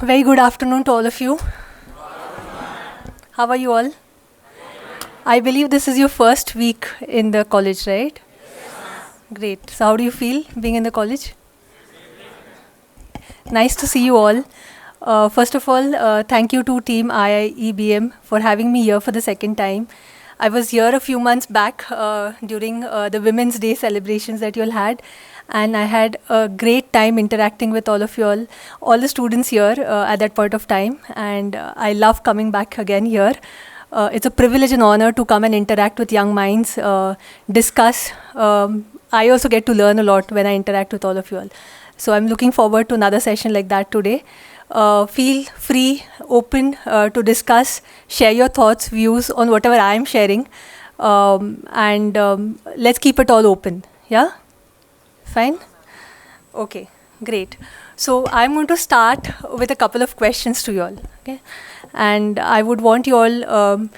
Very good afternoon to all of you. How are you all? I believe this is your first week in the college, right? Great. So how do you feel being in the college? Nice to see you all. First of all, thank you to Team IIEBM for having me here for the second time. I was here a few months back during the Women's Day celebrations that you all had, and I had a great time interacting with all of you all the students here at that point of time, and I love coming back again here. It's a privilege and honor to come and interact with young minds, discuss. I also get to learn a lot when I interact with all of you all. So I'm looking forward to another session like that today. Feel free, open to discuss, share your thoughts, views on whatever I'm sharing, and let's keep it all open. Yeah? Fine? Okay, great. So I'm going to start with a couple of questions to you all. Okay? And I would want you all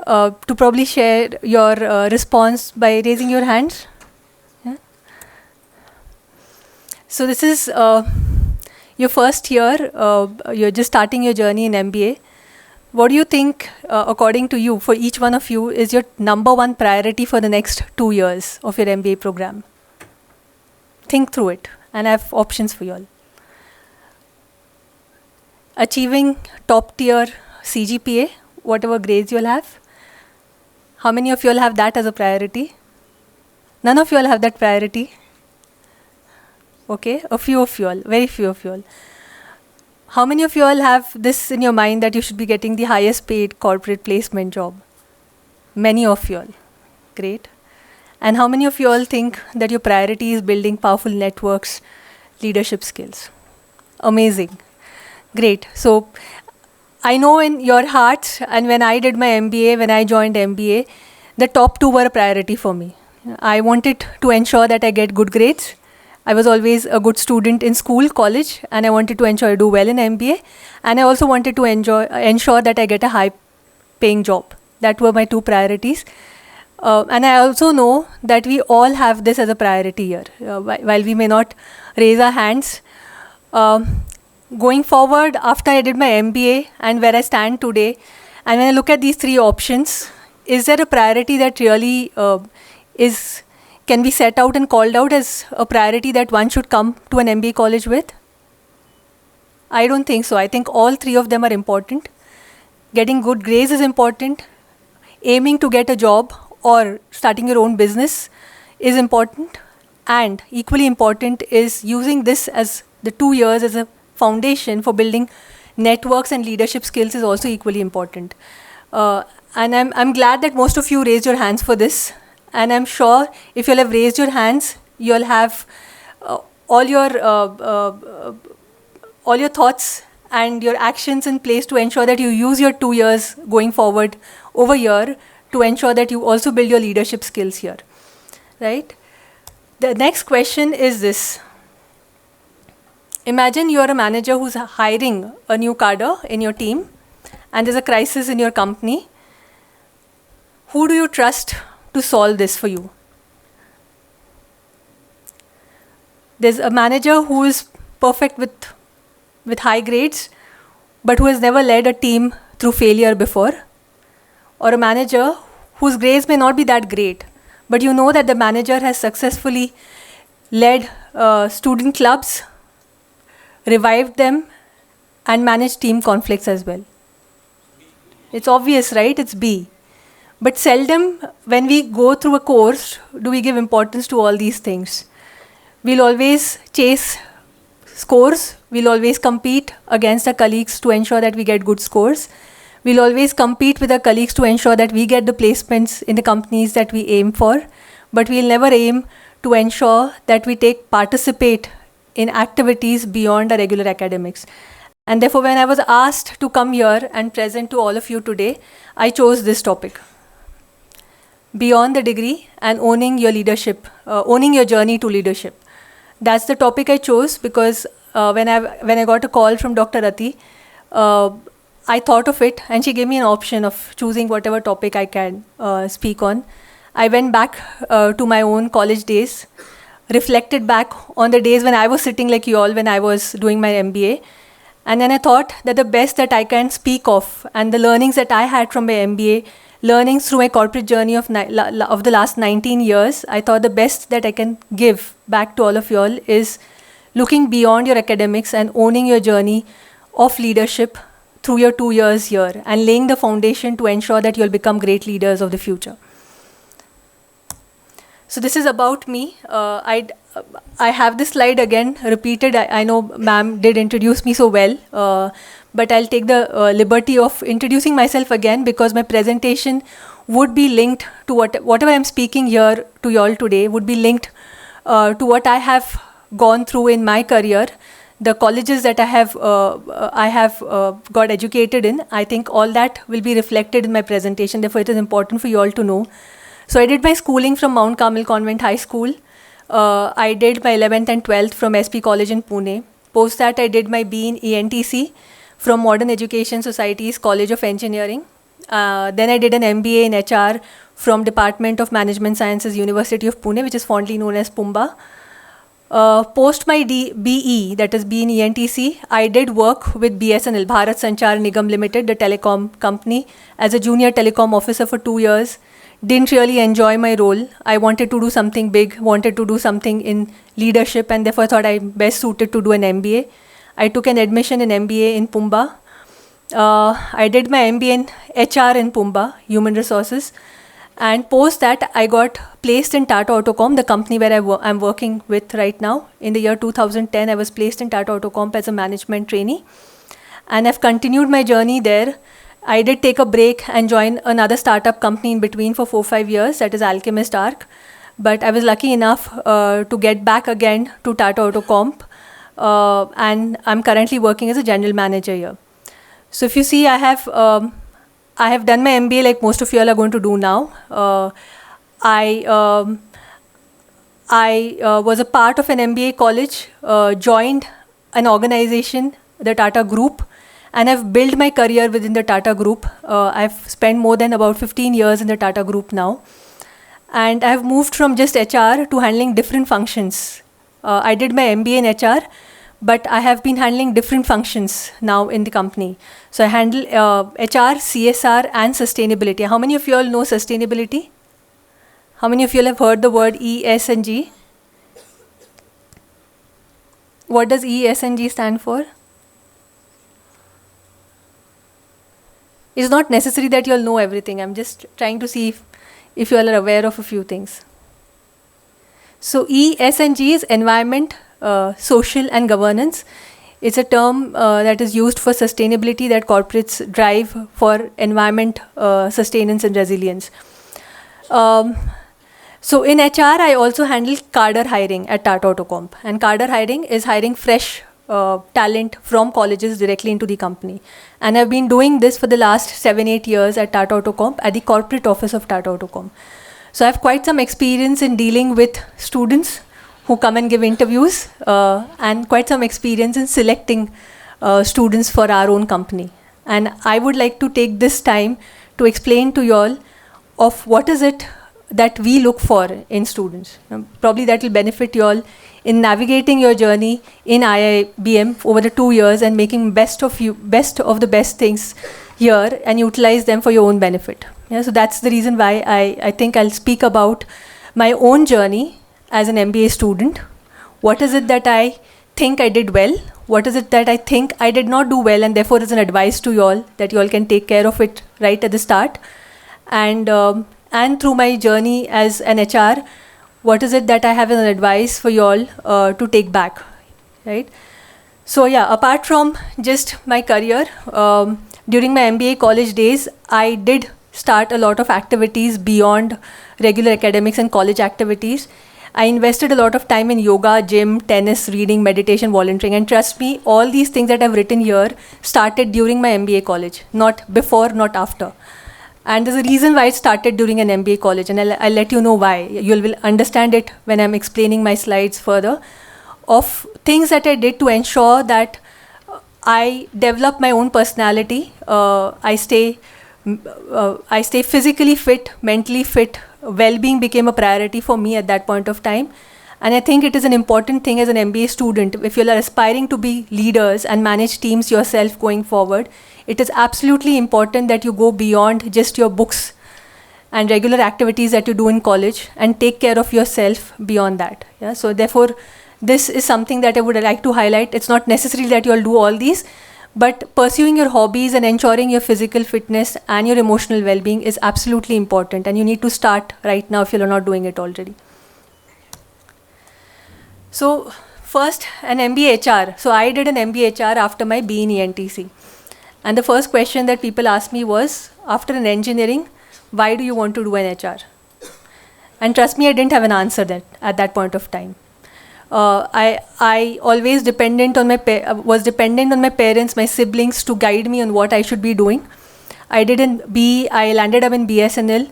to probably share your response by raising your hands. Yeah? So this is your first year, you're just starting your journey in MBA. What do you think, according to you, for each one of you, is your number one priority for the next 2 years of your MBA program? Think through it, and I have options for you all. Achieving top tier CGPA, whatever grades you'll have. How many of you all have that as a priority? None of you all have that priority? Okay, a few of you all, very few of you all. How many of you all have this in your mind that you should be getting the highest paid corporate placement job? Many of you all. Great. And how many of you all think that your priority is building powerful networks, leadership skills? Amazing. Great. So I know in your hearts, and when I did my MBA, when I joined MBA, the top two were a priority for me. I wanted to ensure that I get good grades. I was always a good student in school, college, and I wanted to ensure I do well in MBA. And I also wanted to ensure that I get a high-paying job. That were my two priorities. And I also know that we all have this as a priority here. While we may not raise our hands, going forward, after I did my MBA and where I stand today, and when I look at these three options, is there a priority that really can be set out and called out as a priority that one should come to an MBA college with? I don't think so. I think all three of them are important. Getting good grades is important. Aiming to get a job or starting your own business is important. And equally important is using this as the 2 years as a foundation for building networks and leadership skills is also equally important. And I'm glad that most of you raised your hands for this. And I'm sure if you'll have raised your hands, you'll have all your thoughts and your actions in place to ensure that you use your 2 years going forward over here to ensure that you also build your leadership skills here, right? The next question is this. Imagine you're a manager who's hiring a new cadre in your team and there's a crisis in your company. Who do you trust to solve this for you? There's a manager who is perfect with high grades, but who has never led a team through failure before. Or a manager whose grades may not be that great, but you know that the manager has successfully led student clubs, revived them, and managed team conflicts as well. It's obvious, right? It's B. But seldom, when we go through a course, do we give importance to all these things. We'll always chase scores. We'll always compete against our colleagues to ensure that we get good scores. We'll always compete with our colleagues to ensure that we get the placements in the companies that we aim for. But we'll never aim to ensure that we participate in activities beyond our regular academics. And therefore, when I was asked to come here and present to all of you today, I chose this topic. Beyond the degree and owning your leadership, owning your journey to leadership. That's the topic I chose because when I got a call from Dr. Rati, I thought of it and she gave me an option of choosing whatever topic I can speak on. I went back to my own college days, reflected back on the days when I was sitting like you all when I was doing my MBA, And then I thought that the best that I can speak of and the learnings that I had from my MBA, learnings through my corporate journey of the last 19 years, I thought the best that I can give back to all of you all is looking beyond your academics and owning your journey of leadership through your 2 years here and laying the foundation to ensure that you'll become great leaders of the future. So this is about me. I have this slide again repeated. I know ma'am did introduce me so well, but I'll take the liberty of introducing myself again because my presentation would be linked to whatever I'm speaking here to you all today would be linked to what I have gone through in my career, the colleges that I have got educated in. I think all that will be reflected in my presentation. Therefore, it is important for you all to know. So I did my schooling from Mount Carmel Convent High School. I did my 11th and 12th from SP College in Pune. Post that, I did my B in ENTC from Modern Education Society's College of Engineering. Then I did an MBA in HR from Department of Management Sciences, University of Pune, which is fondly known as PUMBA. Post my BE, that is B in ENTC, I did work with BSNL, Bharat Sanchar Nigam Limited, the telecom company, as a junior telecom officer for 2 years. Didn't really enjoy my role. I wanted to do something big, wanted to do something in leadership, and therefore I thought I'm best suited to do an MBA. I took an admission in MBA in Pumba. I did my MBA in HR in Pumba, Human Resources. And post that, I got placed in Tata Autocom, the company where I'm working with right now. In the year 2010, I was placed in Tata Autocom as a management trainee. And I've continued my journey there. I did take a break and join another startup company in between for 4-5 years, that is Alchemist Arc. But I was lucky enough to get back again to Tata Autocom. And I'm currently working as a general manager here. So if you see, I have done my MBA like most of you all are going to do now. I was a part of an MBA college, joined an organization, the Tata Group, and I've built my career within the Tata Group. I've spent more than about 15 years in the Tata Group now. And I've moved from just HR to handling different functions. I did my MBA in HR, but I have been handling different functions now in the company. So I handle HR, CSR, and sustainability. How many of you all know sustainability? How many of you all have heard the word E, S, and G? What does E, S, and G stand for? It's not necessary that you all know everything. I'm just trying to see if you all are aware of a few things. So E, S, and G is environment, social, and governance. It's a term that is used for sustainability that corporates drive for environment, sustenance, and resilience. So in HR, I also handle cadre hiring at Tata Autocom. And cadre hiring is hiring fresh talent from colleges directly into the company. And I've been doing this for the last 7-8 years at Tata Autocom, at the corporate office of Tata Autocom. So I have quite some experience in dealing with students who come and give interviews, and quite some experience in selecting students for our own company. And I would like to take this time to explain to you all of what is it that we look for in students. Probably that will benefit you all in navigating your journey in IIBM over the 2 years and making best of the best things here and utilize them for your own benefit. Yeah, so that's the reason why I think I'll speak about my own journey as an MBA student. What is it that I think I did well? What is it that I think I did not do well, and therefore is an advice to you all that you all can take care of it right at the start. And through my journey as an HR, what is it that I have as an advice for you all to take back, right? So yeah, apart from just my career, during my MBA college days, I did start a lot of activities beyond regular academics and college activities. I invested a lot of time in yoga, gym, tennis, reading, meditation, volunteering, and trust me, all these things that I've written here started during my MBA college, not before, not after. And there's a reason why it started during an MBA college, and I'll let you know why. You will understand it when I'm explaining my slides further, of things that I did to ensure that I develop my own personality. I stay physically fit, mentally fit. Well-being became a priority for me at that point of time. And I think it is an important thing as an MBA student, if you are aspiring to be leaders and manage teams yourself going forward, it is absolutely important that you go beyond just your books and regular activities that you do in college and take care of yourself beyond that. Yeah? So therefore, this is something that I would like to highlight. It's not necessary that you all do all these, but pursuing your hobbies and ensuring your physical fitness and your emotional well-being is absolutely important, and you need to start right now if you're not doing it already. So first, an MBA HR. So I did an MBA HR after my B in ENTC. And the first question that people asked me was, after an engineering, why do you want to do an HR? And trust me, I didn't have an answer at that point of time. I always was dependent on my parents, my siblings, to guide me on what I should be doing. I landed up in BSNL.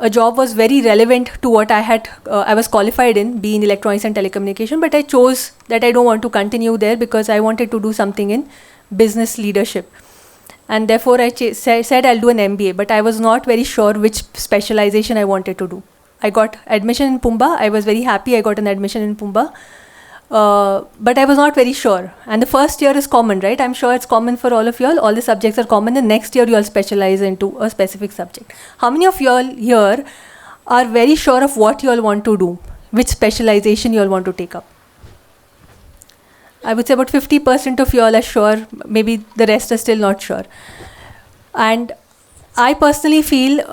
A job was very relevant to what I was qualified in, be in electronics and telecommunication, but I chose that I don't want to continue there because I wanted to do something in business leadership. And therefore, I said I'll do an MBA, but I was not very sure which specialization I wanted to do. I got admission in Pumba. I was very happy I got an admission in Pumba. But I was not very sure. And the first year is common, right? I'm sure it's common for all of you all. All the subjects are common. The next year you all specialize into a specific subject. How many of you all here are very sure of what you all want to do? Which specialization you all want to take up? I would say about 50% of you all are sure. Maybe the rest are still not sure. And I personally feel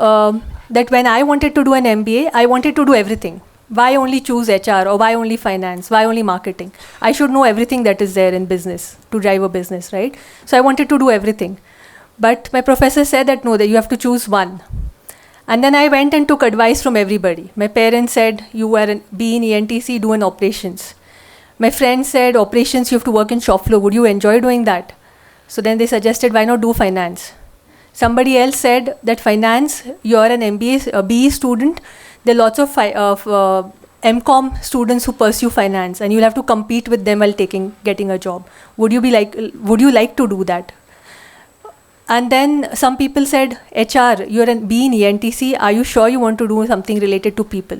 that when I wanted to do an MBA, I wanted to do everything. Why only choose HR, or why only finance? Why only marketing? I should know everything that is there in business to drive a business, right? So I wanted to do everything. But my professor said that no, that you have to choose one. And then I went and took advice from everybody. My parents said, you are be in ENTC, do an operations. My friend said, operations, you have to work in shop floor. Would you enjoy doing that? So then they suggested, why not do finance? Somebody else said that finance, you're an MBA, a BE student. There are lots of MCOM students who pursue finance, and you'll have to compete with them while getting a job. Would you like to do that? And then some people said, HR, you're an B in ENTC. Are you sure you want to do something related to people?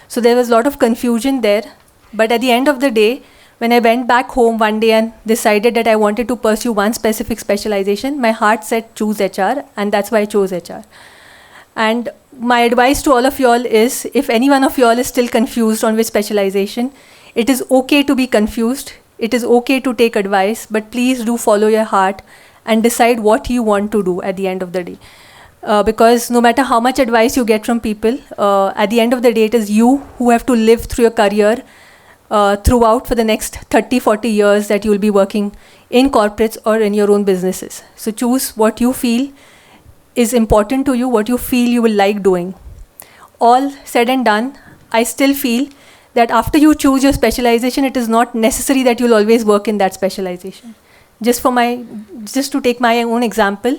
So there was a lot of confusion there. But at the end of the day, when I went back home one day and decided that I wanted to pursue one specific specialization, my heart said choose HR, and that's why I chose HR. And my advice to all of you all is, if any one of you all is still confused on which specialization, it is okay to be confused. It is okay to take advice, but please do follow your heart and decide what you want to do at the end of the day. Because no matter how much advice you get from people, at the end of the day, it is you who have to live through your career throughout for the next 30, 40 years that you will be working in corporates or in your own businesses. So choose what you feel is important to you, what you feel you will like doing. All said and done, I still feel that after you choose your specialization, it is not necessary that you'll always work in that specialization. Just to take my own example,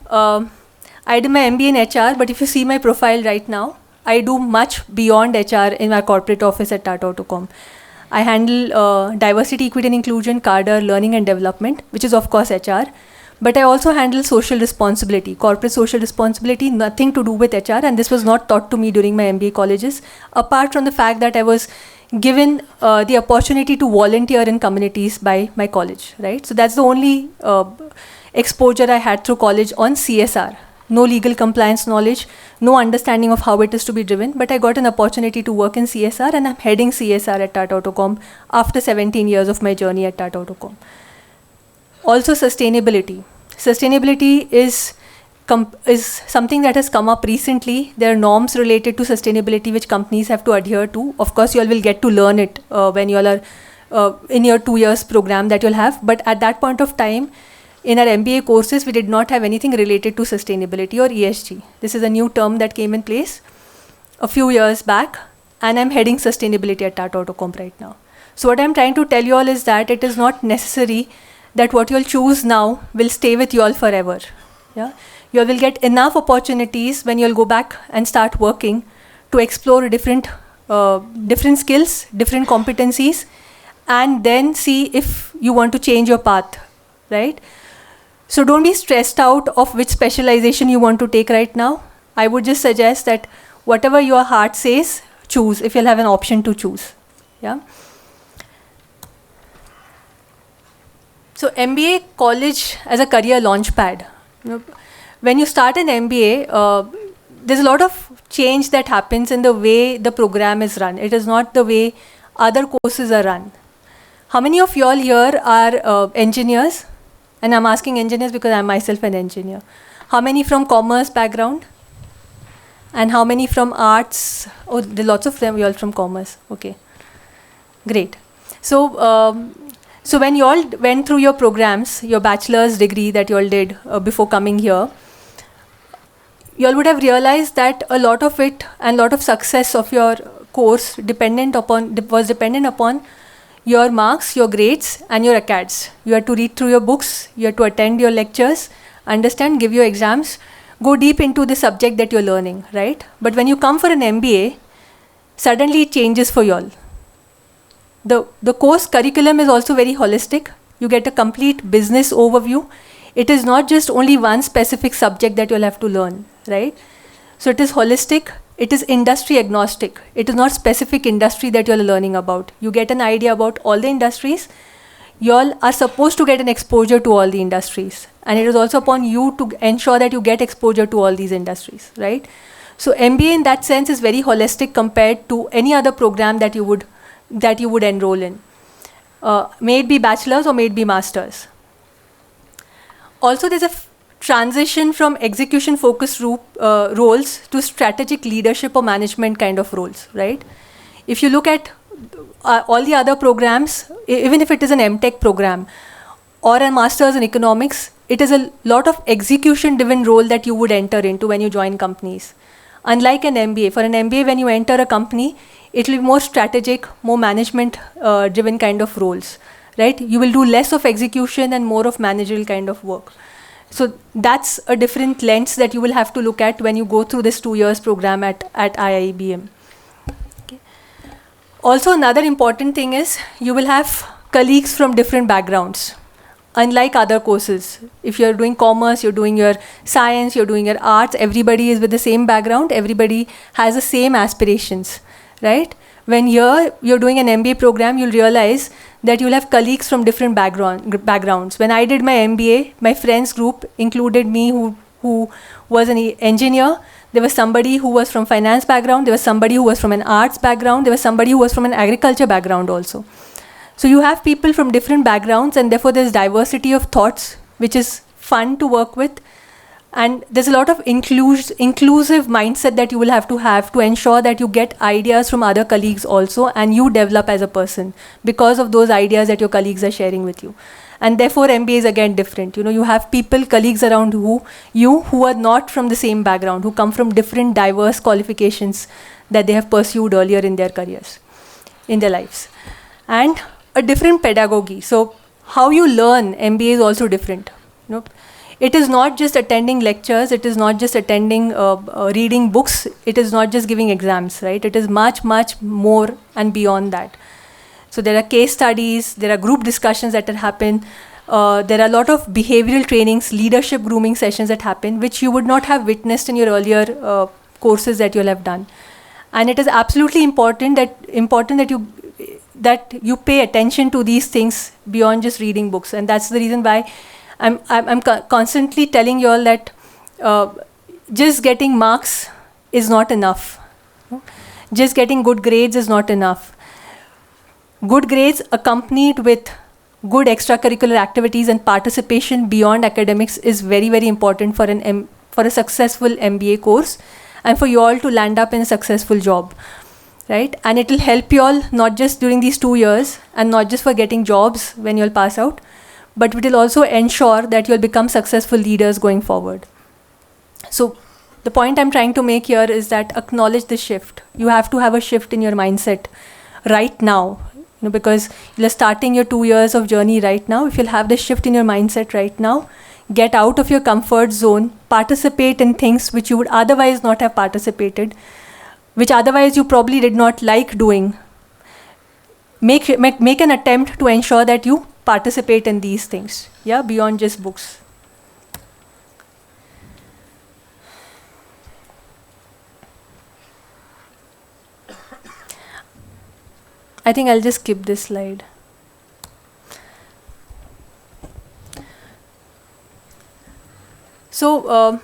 I did my MBA in HR, but if you see my profile right now, I do much beyond HR in our corporate office at Tata.com. I handle diversity, equity and inclusion, cadre, learning and development, which is of course HR. But I also handle social responsibility, corporate social responsibility, nothing to do with HR, and this was not taught to me during my MBA colleges, apart from the fact that I was given the opportunity to volunteer in communities by my college, right? So that's the only exposure I had through college on CSR. No legal compliance knowledge, no understanding of how it is to be driven, but I got an opportunity to work in CSR, and I'm heading CSR at Tata.com after 17 years of my journey at Tata.com. Also sustainability. Sustainability is something that has come up recently. There are norms related to sustainability which companies have to adhere to. Of course, you all will get to learn it when you all are in your 2 years program that you'll have. But at that point of time, in our MBA courses, we did not have anything related to sustainability or ESG. This is a new term that came in place a few years back, and I'm heading sustainability at Tata.com right now. So what I'm trying to tell you all is that it is not necessary that what you'll choose now will stay with you all forever. Yeah? You all will get enough opportunities when you'll go back and start working to explore different skills, different competencies, and then see if you want to change your path, right? So don't be stressed out of which specialization you want to take right now. I would just suggest that whatever your heart says, choose if you'll have an option to choose. Yeah. So MBA college as a career launchpad. You know, when you start an MBA, there's a lot of change that happens in the way the program is run. It is not the way other courses are run. How many of you all here are engineers? And I'm asking engineers because I'm myself an engineer. How many from commerce background? And how many from arts? Oh, there are lots of them, you all from commerce. Okay, great. So when you all went through your programs, your bachelor's degree that you all did before coming here, you all would have realized that a lot of it and a lot of success of your course was dependent upon your marks, your grades, and your acads. You had to read through your books, you had to attend your lectures, understand, give your exams, go deep into the subject that you're learning, right? But when you come for an MBA, suddenly it changes for you all. The course curriculum is also very holistic. You get a complete business overview. It is not just only one specific subject that you'll have to learn, right? So it is holistic. It is industry agnostic. It is not specific industry that you're learning about. You get an idea about all the industries. You all are supposed to get an exposure to all the industries. And it is also upon you to ensure that you get exposure to all these industries, right? So MBA in that sense is very holistic compared to any other program that you would enroll in. May it be bachelor's or may it be master's. Also, there's a transition from execution focused roles to strategic leadership or management kind of roles, right? If you look at all the other programs, even if it is an MTech program or a master's in economics, it is a lot of execution driven role that you would enter into when you join companies. Unlike an MBA, for an MBA, when you enter a company, it will be more strategic, more management driven kind of roles, right? You will do less of execution and more of managerial kind of work. So that's a different lens that you will have to look at when you go through this 2 years program at IIEBM. Okay. Also, another important thing is you will have colleagues from different backgrounds. Unlike other courses, if you're doing commerce, you're doing your science, you're doing your arts, everybody is with the same background, everybody has the same aspirations, right? When you're doing an MBA program, you'll realize that you'll have colleagues from different backgrounds. When I did my MBA, my friends group included me who was an engineer, there was somebody who was from finance background, there was somebody who was from an arts background, there was somebody who was from an agriculture background also. So you have people from different backgrounds, and therefore there's diversity of thoughts, which is fun to work with. And there's a lot of inclusive mindset that you will have to ensure that you get ideas from other colleagues also, and you develop as a person because of those ideas that your colleagues are sharing with you. And therefore MBA is again different. You have colleagues around who are not from the same background, who come from different diverse qualifications that they have pursued earlier in their careers, in their lives. And a different pedagogy. So how you learn MBA is also different. It is not just attending lectures, it is not just attending reading books, it is not just giving exams, right? It is much, much more and beyond that. So there are case studies, there are group discussions that happen, there are a lot of behavioral trainings, leadership grooming sessions that happen, which you would not have witnessed in your earlier courses that you'll have done. And it is absolutely important that you pay attention to these things beyond just reading books. And that's the reason why I'm constantly telling you all that just getting marks is not enough. Just getting good grades is not enough. Good grades accompanied with good extracurricular activities and participation beyond academics is very, very important for a successful MBA course and for you all to land up in a successful job. Right? And it will help you all not just during these 2 years and not just for getting jobs when you'll pass out, but it will also ensure that you'll become successful leaders going forward. So the point I'm trying to make here is that acknowledge the shift. You have to have a shift in your mindset right now, because you're starting your 2 years of journey right now. If you'll have the shift in your mindset right now, get out of your comfort zone, participate in things which you would otherwise not have participated, which otherwise you probably did not like doing. Make an attempt to ensure that you participate in these things, beyond just books. I think I'll just skip this slide. So,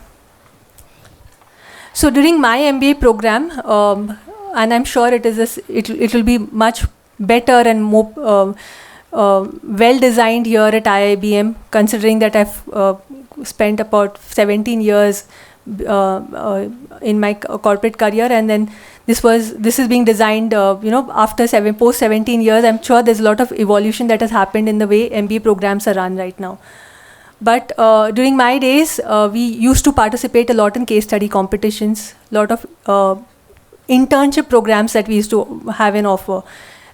so during my MBA program, and I'm sure it will be much better and more well designed here at IIBM, considering that I've spent about 17 years in my corporate career, and then this is being designed after post 17 years. I'm sure there's a lot of evolution that has happened in the way MBA programs are run right now. But during my days, we used to participate a lot in case study competitions, a lot of internship programs that we used to have in offer,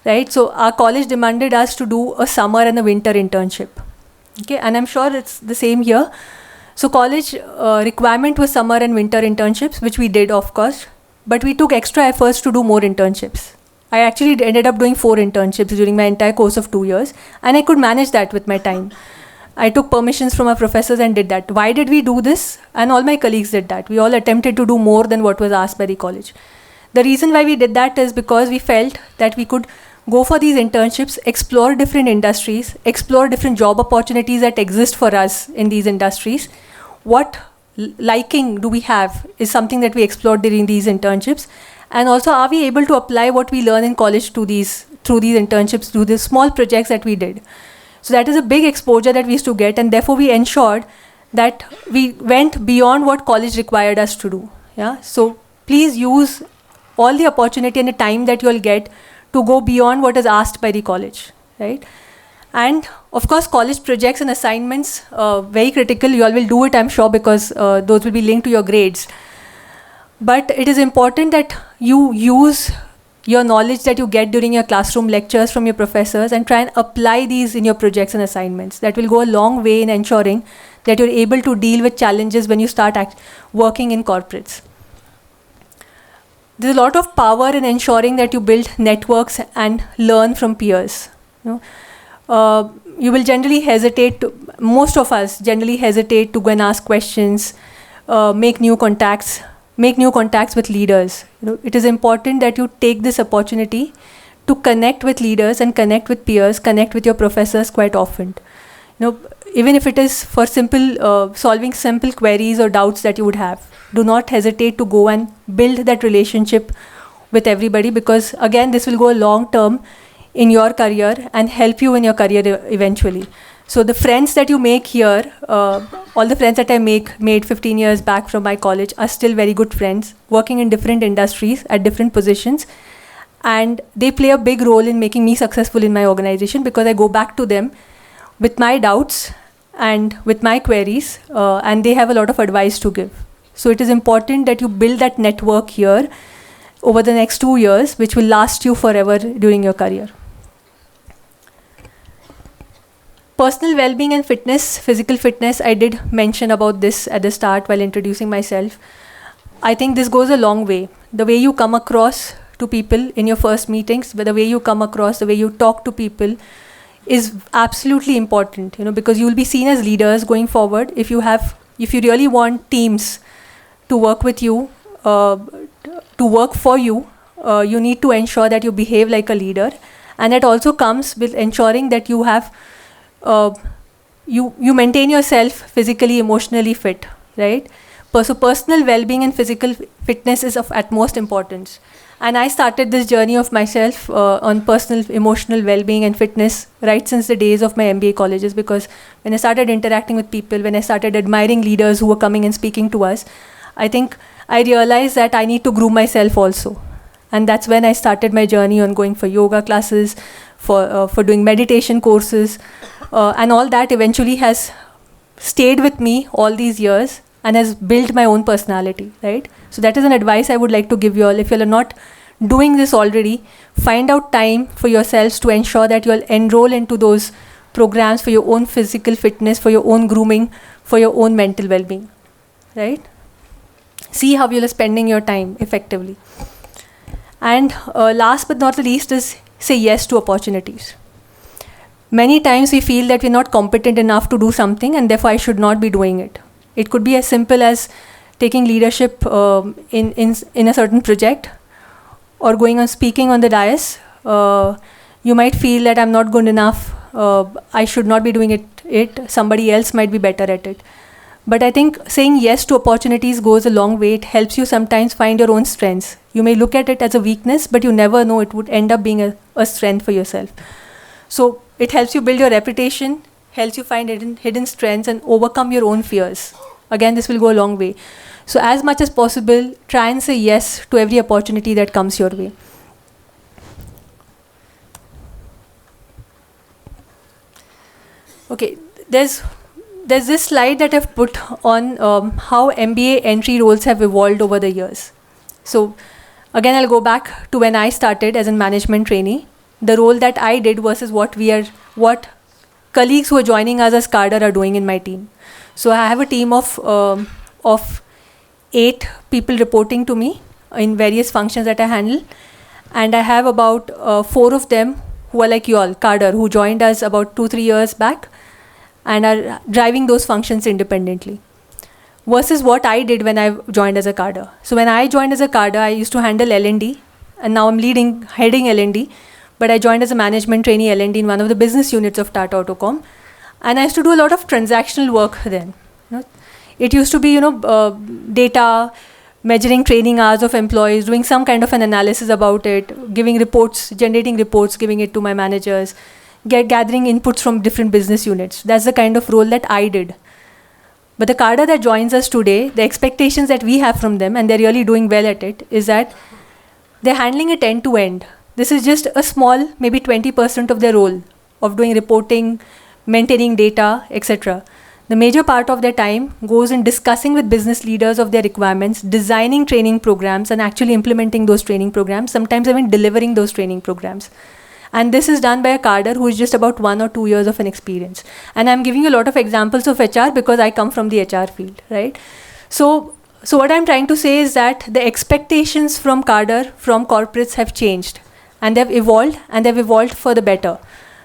right? So our college demanded us to do a summer and a winter internship. Okay, and I'm sure it's the same here. So college requirement was summer and winter internships, which we did, of course, but we took extra efforts to do more internships. I actually ended up doing 4 internships during my entire course of 2 years, and I could manage that with my time. I took permissions from our professors and did that. Why did we do this? And all my colleagues did that. We all attempted to do more than what was asked by the college. The reason why we did that is because we felt that we could go for these internships, explore different industries, explore different job opportunities that exist for us in these industries. What liking do we have is something that we explored during these internships. And also, are we able to apply what we learn in college through these internships, through the small projects that we did? So that is a big exposure that we used to get, and therefore we ensured that we went beyond what college required us to do. Yeah. So please use all the opportunity and the time that you'll get to go beyond what is asked by the college, right? And of course, college projects and assignments, very critical. You all will do it, I'm sure, because those will be linked to your grades. But it is important that you use your knowledge that you get during your classroom lectures from your professors and try and apply these in your projects and assignments. That will go a long way in ensuring that you're able to deal with challenges when you start working in corporates. There's a lot of power in ensuring that you build networks and learn from peers. You will generally hesitate, most of us generally hesitate to go and ask questions, make new contacts with leaders. It is important that you take this opportunity to connect with leaders and connect with peers, connect with your professors quite often. Even if it is for solving simple queries or doubts that you would have, do not hesitate to go and build that relationship with everybody, because again, this will go a long term in your career and help you in your career eventually. So the friends that you make here, all the friends that I made 15 years back from my college are still very good friends, working in different industries at different positions. And they play a big role in making me successful in my organization, because I go back to them with my doubts and with my queries, and they have a lot of advice to give. So it is important that you build that network here over the next 2 years, which will last you forever during your career. Personal well-being and fitness, physical fitness, I did mention about this at the start while introducing myself. I think this goes a long way. The way you come across to people in your first meetings, the way you come across, the way you talk to people is absolutely important, because you will be seen as leaders going forward. If you really want teams to work with you, to work for you, you need to ensure that you behave like a leader. And that also comes with ensuring that you have you maintain yourself physically, emotionally fit, right? So personal well-being and physical fitness is of utmost importance. And I started this journey of myself on personal, emotional well-being and fitness right since the days of my MBA colleges, because when I started interacting with people, when I started admiring leaders who were coming and speaking to us, I think I realized that I need to groom myself also. And that's when I started my journey on going for yoga classes, for doing meditation courses, and all that eventually has stayed with me all these years and has built my own personality, right? So that is an advice I would like to give you all. If you are not doing this already, find out time for yourselves to ensure that you will enroll into those programs for your own physical fitness, for your own grooming, for your own mental well-being, right? See how you are spending your time effectively. And last but not the least is say yes to opportunities. Many times we feel that we're not competent enough to do something and therefore I should not be doing it. It could be as simple as taking leadership in a certain project, or going on speaking on the dais, You might feel that I'm not good enough, I should not be doing it, somebody else might be better at it. But I think saying yes to opportunities goes a long way. It helps you sometimes find your own strengths. You may look at it as a weakness, but you never know it would end up being a strength for yourself. So it helps you build your reputation, helps you find hidden strengths and overcome your own fears. Again, this will go a long way. So as much as possible, try and say yes to every opportunity that comes your way. Okay, there's this slide that I've put on how MBA entry roles have evolved over the years. So again, I'll go back to when I started as a management trainee. The role that I did versus what colleagues who are joining us as cadre are doing in my team. So I have a team of 8 people reporting to me in various functions that I handle. And I have about 4 of them who are like you all, cadre, who joined us about 2-3 years back and are driving those functions independently. Versus what I did when I joined as a cadre. So when I joined as a cadre, I used to handle L&D, and now I'm heading L&D. But I joined as a management trainee L&D in one of the business units of Tata Autocom, and I used to do a lot of transactional work then. It used to be, data, measuring training hours of employees, doing some kind of an analysis about it, giving reports, generating reports, giving it to my managers, gathering inputs from different business units. That's the kind of role that I did. But the cadre that joins us today, the expectations that we have from them, and they're really doing well at it, is that they're handling it end to end. This is just a small, maybe 20% of their role of doing reporting, maintaining data, etc. The major part of their time goes in discussing with business leaders of their requirements, designing training programs, and actually implementing those training programs, sometimes even delivering those training programs. And this is done by a cadre who is just about 1 or 2 years of an experience. And I'm giving you a lot of examples of HR because I come from the HR field, right? So what I'm trying to say is that the expectations from cadre, from corporates have changed. And they've evolved for the better,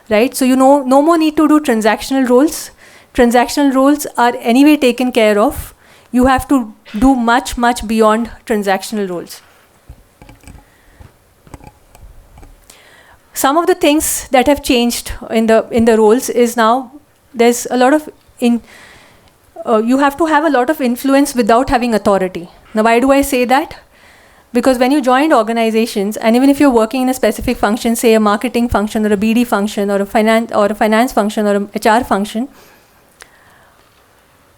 right? So no more need to do transactional roles. Transactional roles are anyway taken care of. You have to do much, much beyond transactional roles. Some of the things that have changed in the roles is now there's a lot of you have to have a lot of influence without having authority. Now, why do I say that? Because when you join organizations, and even if you're working in a specific function, say a marketing function or a BD function or a finance function or a HR function,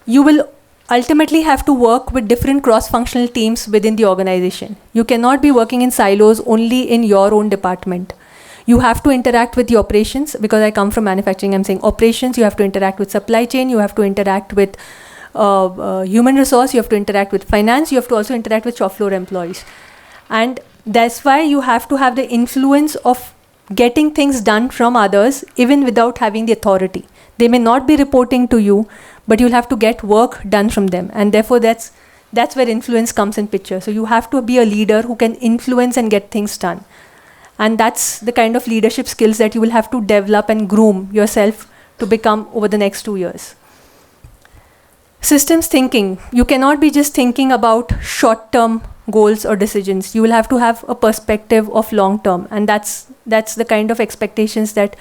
you will ultimately have to work with different cross-functional teams within the organization. You cannot be working in silos only in your own department. You have to interact with the operations, because I come from manufacturing, I'm saying operations, you have to interact with supply chain, you have to interact with human resource, you have to interact with finance, you have to also interact with shop floor employees. And that's why you have to have the influence of getting things done from others, even without having the authority. They may not be reporting to you, but you'll have to get work done from them. And therefore, that's where influence comes in picture. So you have to be a leader who can influence and get things done. And that's the kind of leadership skills that you will have to develop and groom yourself to become over the next 2 years. Systems thinking. You cannot be just thinking about short-term goals or decisions. You will have to have a perspective of long-term. And that's the kind of expectations that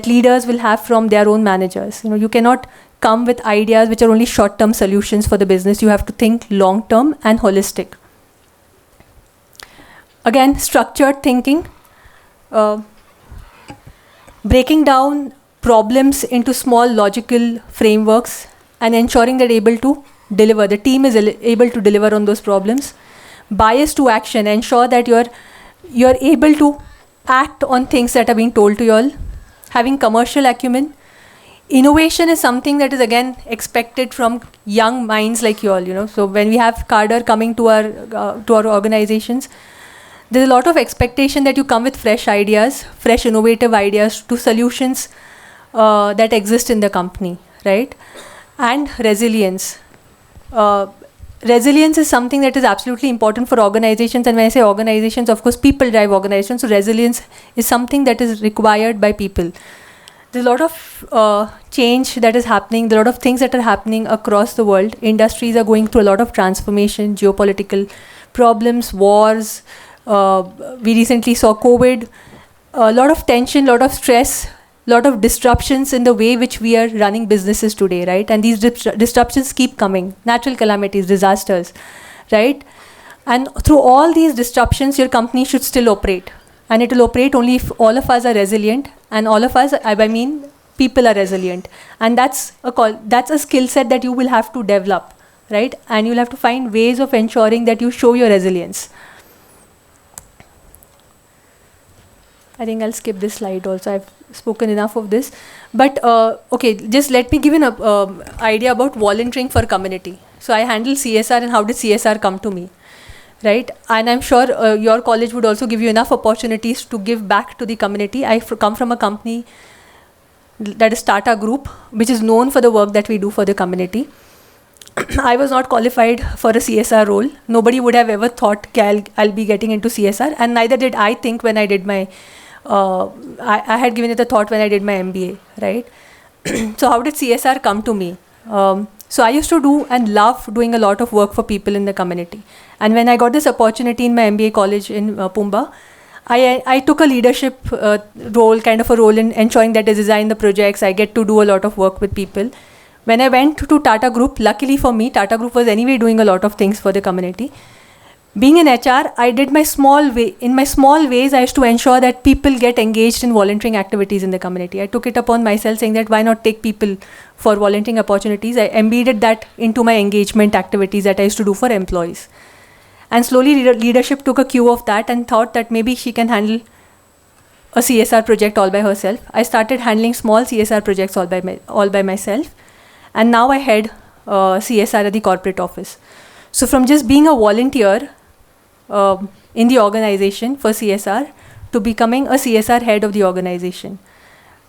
leaders will have from their own managers. You cannot come with ideas which are only short-term solutions for the business. You have to think long-term and holistic. Again, structured thinking, breaking down problems into small logical frameworks and ensuring that the team is able to deliver on those problems. Bias to action, ensure that you're able to act on things that are being told to you all. Having commercial acumen. Innovation is something that is again expected from young minds like you all. So when we have cadre coming to our organizations, there's a lot of expectation that you come with fresh ideas, fresh innovative ideas to solutions that exist in the company, right? And resilience. Resilience is something that is absolutely important for organizations. And when I say organizations, of course, people drive organizations. So resilience is something that is required by people. There's a lot of change that is happening. There are a lot of things that are happening across the world. Industries are going through a lot of transformation, geopolitical problems, wars. We recently saw COVID. a lot of tension, lot of stress, lot of disruptions in the way which we are running businesses today, right? And these disruptions keep coming, natural calamities, disasters, right? And through all these disruptions, your company should still operate. And it will operate only if all of us are resilient, and all of us, I mean, people are resilient. And that's a skill set that you will have to develop, right? And you'll have to find ways of ensuring that you show your resilience. I think I'll skip this slide also. I've spoken enough of this. But okay, just let me give an idea about volunteering for community. So I handle CSR, and how did CSR come to me, right? And I'm sure your college would also give you enough opportunities to give back to the community. I come from a company that is Tata Group, which is known for the work that we do for the community. I was not qualified for a CSR role. Nobody would have ever thought I'll be getting into CSR, and neither did I think when I did my I had given it a thought when I did my MBA, right? So how did CSR come to me? So I used to do and love doing a lot of work for people in the community. And when I got this opportunity in my MBA college in Pumba, I took a leadership role, kind of a role in ensuring that I design the projects. I get to do a lot of work with people. When I went to Tata Group, luckily for me, Tata Group was anyway doing a lot of things for the community. Being in HR, I did in my small ways, I used to ensure that people get engaged in volunteering activities in the community. I took it upon myself saying that why not take people for volunteering opportunities. I embedded that into my engagement activities that I used to do for employees. And slowly leadership took a cue of that and thought that maybe she can handle a CSR project all by herself. I started handling small CSR projects all by myself. And now I head CSR at the corporate office. So from just being a volunteer in the organization for CSR to becoming a CSR head of the organization.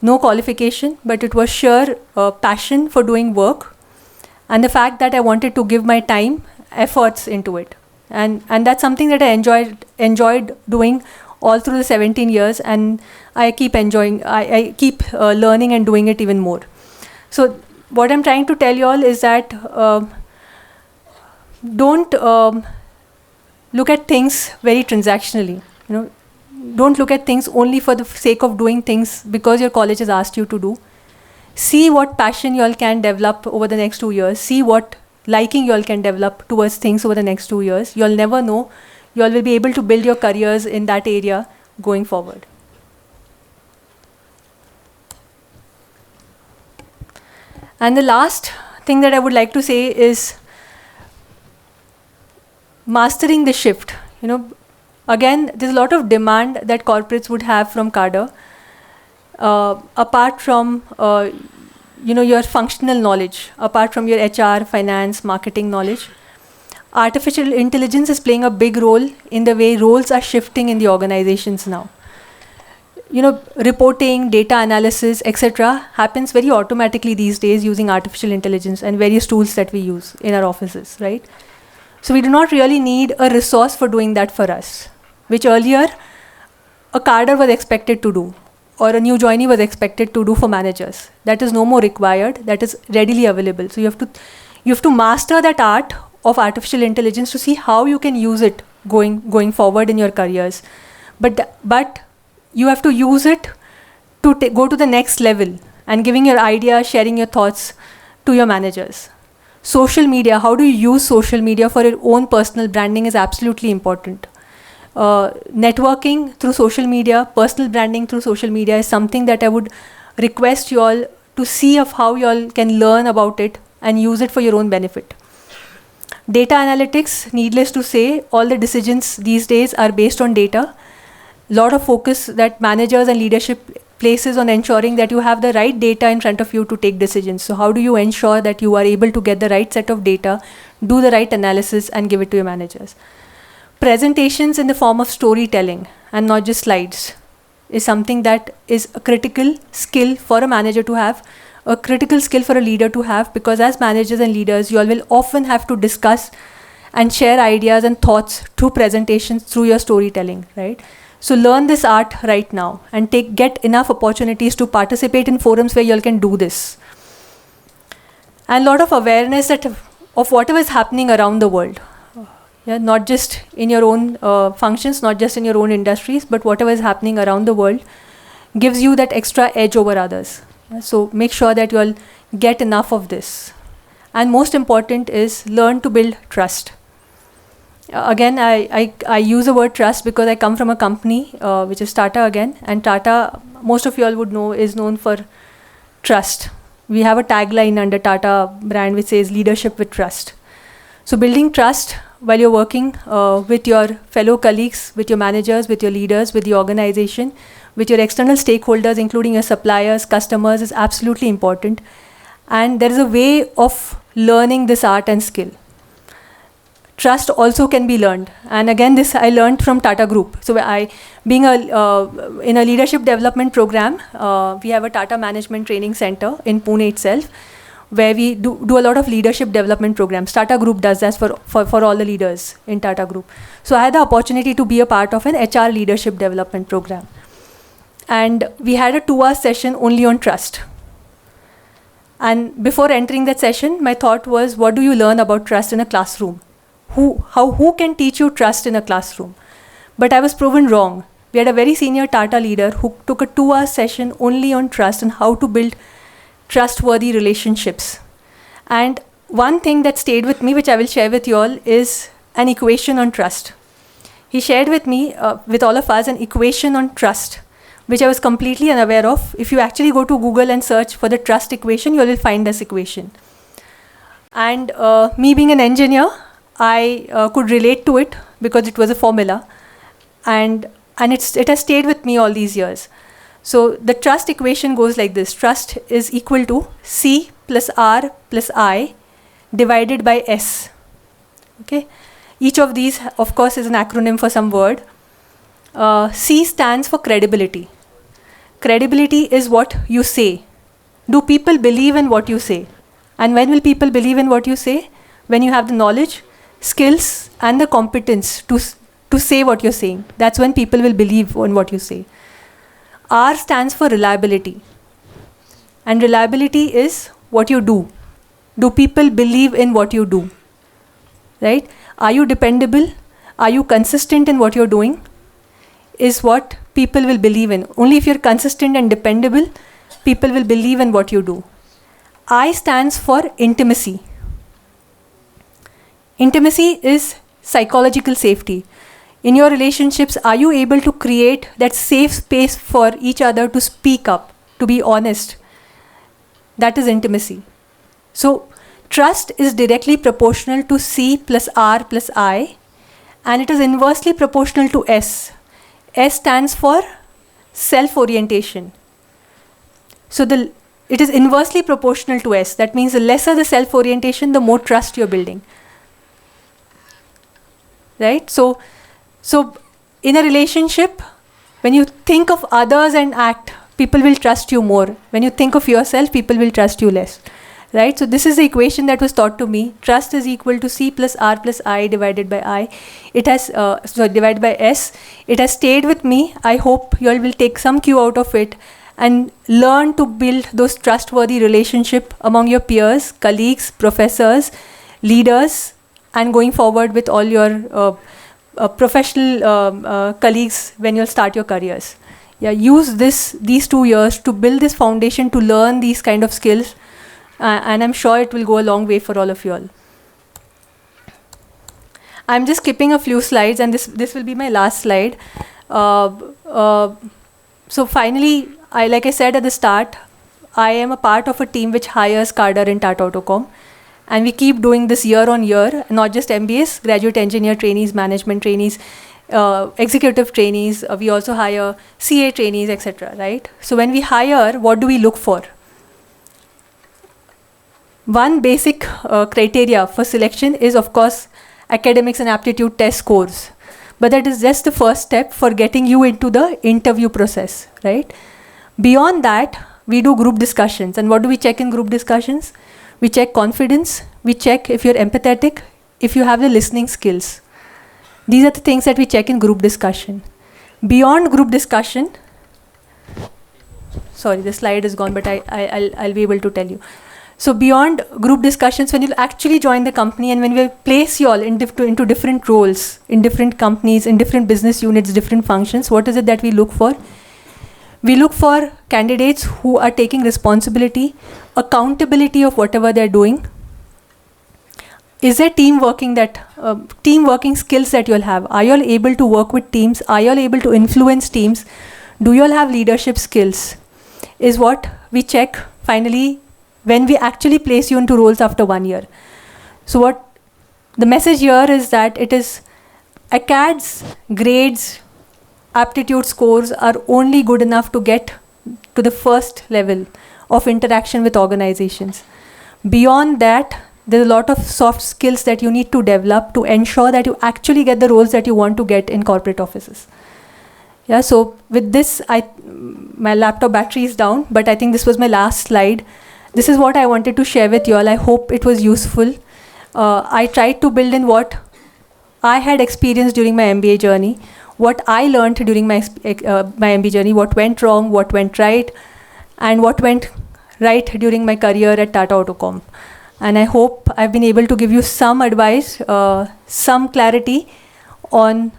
No qualification, but it was sheer passion for doing work, and the fact that I wanted to give my time, efforts into it. And that's something that I enjoyed doing all through the 17 years, and I keep enjoying, I keep learning and doing it even more. So what I'm trying to tell you all is that don't look at things very transactionally. Don't look at things only for the sake of doing things because your college has asked you to do. See what passion you all can develop over the next 2 years. See what liking you all can develop towards things over the next 2 years. You all never know. You all will be able to build your careers in that area going forward. And the last thing that I would like to say is mastering the shift. Again, there's a lot of demand that corporates would have from cadre, apart from your functional knowledge, apart from your HR, finance, marketing knowledge. Artificial intelligence is playing a big role in the way roles are shifting in the organizations now. Reporting, data analysis, etc. happens very automatically these days using artificial intelligence and various tools that we use in our offices, right? So we do not really need a resource for doing that for us, which earlier a cadre was expected to do, or a new joinee was expected to do for managers. That is no more required. That is readily available. So you have to master that art of artificial intelligence to see how you can use it going forward in your careers. But you have to use it to go to the next level and giving your ideas, sharing your thoughts to your managers. Social media, how do you use social media for your own personal branding is absolutely important. Networking through social media, personal branding through social media is something that I would request you all to see of how you all can learn about it and use it for your own benefit. Data analytics, needless to say, all the decisions these days are based on data. Lot of focus that managers and leadership places on ensuring that you have the right data in front of you to take decisions. So how do you ensure that you are able to get the right set of data, do the right analysis and give it to your managers? Presentations in the form of storytelling and not just slides is something that is a critical skill for a manager to have, a critical skill for a leader to have, because as managers and leaders, you all will often have to discuss and share ideas and thoughts through presentations, through your storytelling, right? So learn this art right now and get enough opportunities to participate in forums where you all can do this. And a lot of awareness of whatever is happening around the world. Yeah, not just in your own functions, not just in your own industries, but whatever is happening around the world gives you that extra edge over others. Yeah, so make sure that you'll get enough of this. And most important is learn to build trust. Again, I use the word trust because I come from a company which is Tata again, and Tata, most of you all would know, is known for trust. We have a tagline under Tata brand which says leadership with trust. So building trust while you're working with your fellow colleagues, with your managers, with your leaders, with the organization, with your external stakeholders, including your suppliers, customers, is absolutely important. And there is a way of learning this art and skill. Trust also can be learned. And again, this I learned from Tata Group. So being in a leadership development program, we have a Tata Management Training Center in Pune itself, where we do a lot of leadership development programs. Tata Group does that for all the leaders in Tata Group. So I had the opportunity to be a part of an HR leadership development program. And we had a 2-hour session only on trust. And before entering that session, my thought was, what do you learn about trust in a classroom? Who can teach you trust in a classroom? But I was proven wrong. We had a very senior Tata leader who took a 2-hour session only on trust and how to build trustworthy relationships. And one thing that stayed with me, which I will share with you all, is an equation on trust. He shared with me, with all of us, an equation on trust, which I was completely unaware of. If you actually go to Google and search for the trust equation, you will find this equation. And me being an engineer, I could relate to it because it was a formula. And it has stayed with me all these years. So the trust equation goes like this. Trust is equal to C plus R plus I divided by S. Okay. Each of these, of course, is an acronym for some word. C stands for credibility. Credibility is what you say. Do people believe in what you say? And when will people believe in what you say? When you have the knowledge, skills, and the competence to say what you're saying. That's when people will believe in what you say. R stands for reliability. And reliability is what you do. Do people believe in what you do? Right? Are you dependable? Are you consistent in what you're doing? Is what people will believe in. Only if you're consistent and dependable, people will believe in what you do. I stands for intimacy. Intimacy is psychological safety. In your relationships, are you able to create that safe space for each other to speak up, to be honest? That is intimacy. So trust is directly proportional to C plus R plus I, and it is inversely proportional to S. S stands for self-orientation. So it is inversely proportional to S. That means the lesser the self-orientation, the more trust you're building. Right? So in a relationship, when you think of others and act, people will trust you more. When you think of yourself, people will trust you less. Right? So this is the equation that was taught to me. Trust is equal to C plus R plus I divided by I. It has, divided by S. It has stayed with me. I hope you all will take some cue out of it and learn to build those trustworthy relationships among your peers, colleagues, professors, leaders, and going forward with all your professional colleagues when you'll start your careers. Yeah, use these 2 years to build this foundation to learn these kind of skills, and I'm sure it will go a long way for all of you all. I'm just skipping a few slides, and this will be my last slide. So finally, like I said at the start, I am a part of a team which hires cadre in Tata Autocom. And we keep doing this year on year, not just MBAs, graduate engineer trainees, management trainees, executive trainees. We also hire CA trainees, etc. Right? So when we hire, what do we look for? One basic criteria for selection is, of course, academics and aptitude test scores. But that is just the first step for getting you into the interview process, right? Beyond that, we do group discussions. And what do we check in group discussions? We check confidence. We check if you're empathetic, if you have the listening skills. These are the things that we check in group discussion. Beyond group discussion, sorry, the slide is gone, but I'll be able to tell you. So beyond group discussions, when you actually join the company and when we place you all into different roles, in different companies, in different business units, different functions, what is it that we look for? We look for candidates who are taking responsibility, accountability of whatever they're doing. Is there team working skills that you'll have? Are you all able to work with teams? Are you all able to influence teams? Do you all have leadership skills? Is what we check finally when we actually place you into roles after 1 year. So what the message here is that it is ACADS, grades, aptitude scores are only good enough to get to the first level of interaction with organizations. Beyond that, there's a lot of soft skills that you need to develop to ensure that you actually get the roles that you want to get in corporate offices. Yeah, so with this, my laptop battery is down, but I think this was my last slide. This is what I wanted to share with you all. I hope it was useful. I tried to build in what I had experienced during my MBA journey, what I learned during my MBA journey, what went wrong, what went right, and what went right during my career at Tata Autocom. And I hope I've been able to give you some advice, some clarity on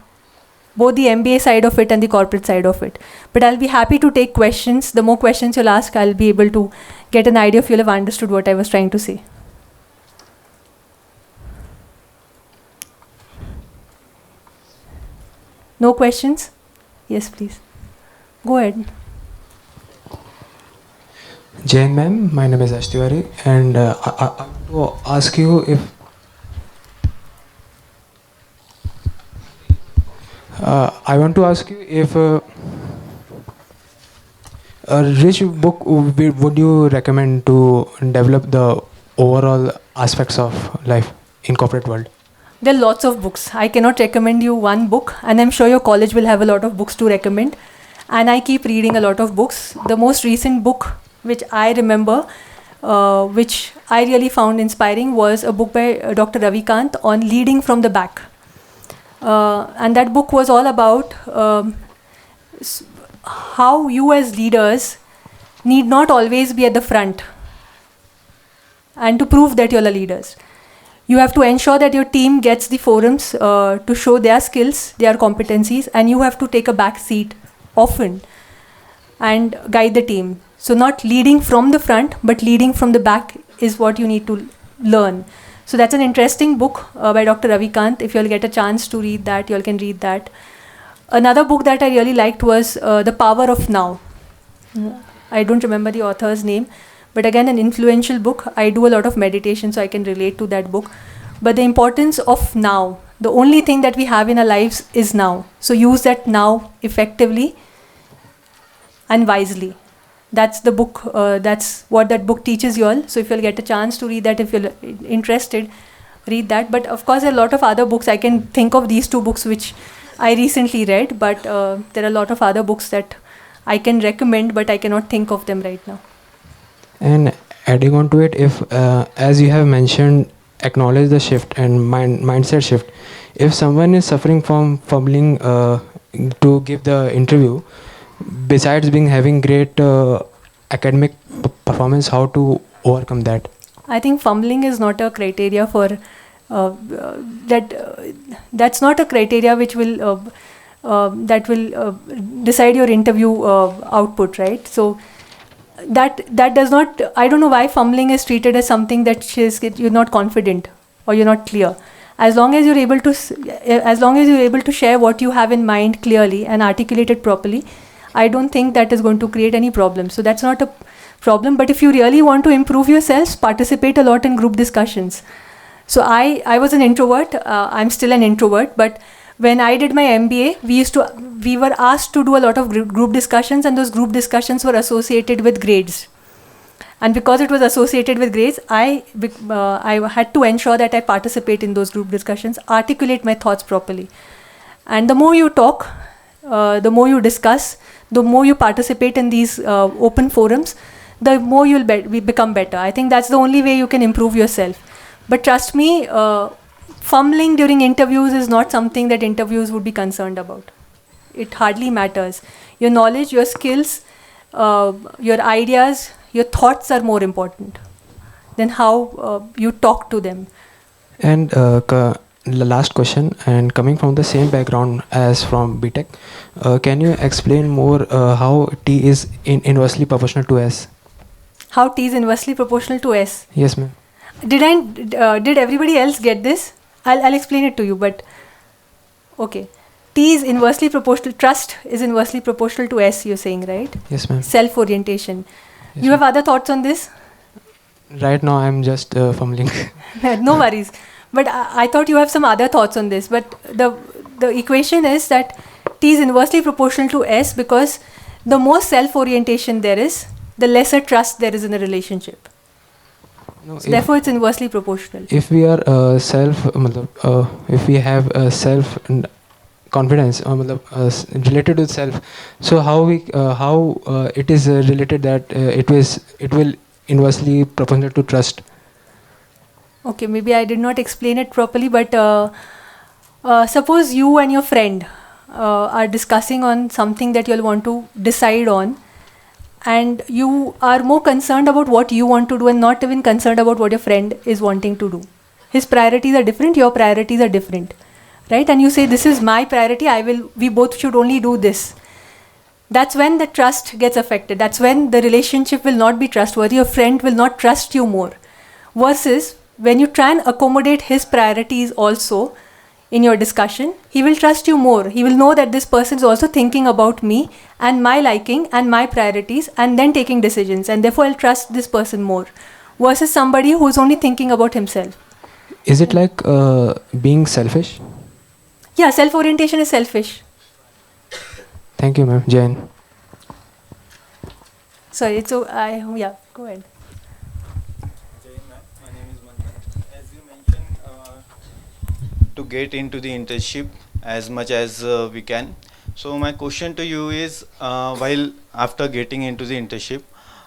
both the MBA side of it and the corporate side of it. But I'll be happy to take questions. The more questions you'll ask, I'll be able to get an idea if you'll have understood what I was trying to say. No questions? Yes, please. Go ahead. Jain ma'am, my name is Ash Tiwari, and I want to ask you if which book would you recommend to develop the overall aspects of life in corporate world? There are lots of books. I cannot recommend you one book, and I'm sure your college will have a lot of books to recommend. And I keep reading a lot of books. The most recent book which I remember, which I really found inspiring, was a book by Dr. Ravikant on leading from the back. And that book was all about how you as leaders need not always be at the front. And to prove that you're the leaders, you have to ensure that your team gets the forums to show their skills, their competencies, and you have to take a back seat often and guide the team. So not leading from the front, but leading from the back is what you need to learn. So that's an interesting book by Dr. Ravikant. If you'll get a chance to read that, you all can read that. Another book that I really liked was The Power of Now. I don't remember the author's name, but again, an influential book. I do a lot of meditation, so I can relate to that book. But the importance of now, the only thing that we have in our lives is now. So use that now effectively and wisely. That's the book, that's what that book teaches you all. So if you'll get a chance to read that, if you're interested, read that. But of course, there are a lot of other books. I can think of these two books which I recently read, but there are a lot of other books that I can recommend, but I cannot think of them right now. And adding on to it, if as you have mentioned, acknowledge the shift and mindset shift. If someone is suffering from fumbling to give the interview, besides having great academic performance, how to overcome that? I think fumbling is not a criteria for that's not a criteria which will decide your interview output, right? So that does not. I don't know why fumbling is treated as something that you're not confident or you're not clear. As long as you're able to share what you have in mind clearly and articulate it properly, I don't think that is going to create any problem. So that's not a problem. But if you really want to improve yourself, participate a lot in group discussions. So I was an introvert. I'm still an introvert. But when I did my MBA, we were asked to do a lot of group discussions, and those group discussions were associated with grades. And because it was associated with grades, I had to ensure that I participate in those group discussions, articulate my thoughts properly. And the more you talk, the more you discuss, the more you participate in these open forums, the more you'll become better. I think that's the only way you can improve yourself. But trust me, fumbling during interviews is not something that interviews would be concerned about. It hardly matters. Your knowledge, your skills, your ideas, your thoughts are more important. then how you talk to them. And the last question, and coming from the same background as from BTech, can you explain more how T is inversely proportional to S? How T is inversely proportional to S. Yes, ma'am. Did everybody else get this? I'll explain it to you, but okay. T is inversely proportional, trust is inversely proportional to S, you're saying, right? Yes, ma'am. Self-orientation. Yes, You have other thoughts on this? right now I'm just fumbling. No worries. But I thought you have some other thoughts on this. But the equation is that T is inversely proportional to S because the more self-orientation there is, the lesser trust there is in a relationship. No, So therefore, it's inversely proportional. if we are if we have self confidence related to self, so how it is related that it will inversely proportional to trust. Okay, maybe I did not explain it properly, but suppose you and your friend are discussing on something that you'll want to decide on, and you are more concerned about what you want to do and not even concerned about what your friend is wanting to do. His priorities are different, your priorities are different, right? And you say, this is my priority, we both should only do this. That's when the trust gets affected. That's when the relationship will not be trustworthy. Your friend will not trust you more. Versus when you try and accommodate his priorities also in your discussion, he will trust you more. He will know that this person is also thinking about me and my liking and my priorities and then taking decisions. And therefore, I'll trust this person more. Versus somebody who's only thinking about himself. Is it like being selfish? Yeah, self-orientation is selfish. Thank you, ma'am. Jain. Sorry, so yeah, go ahead. My name is Manthan. As you mentioned, to get into the internship as much as we can. So my question to you is, while after getting into the internship,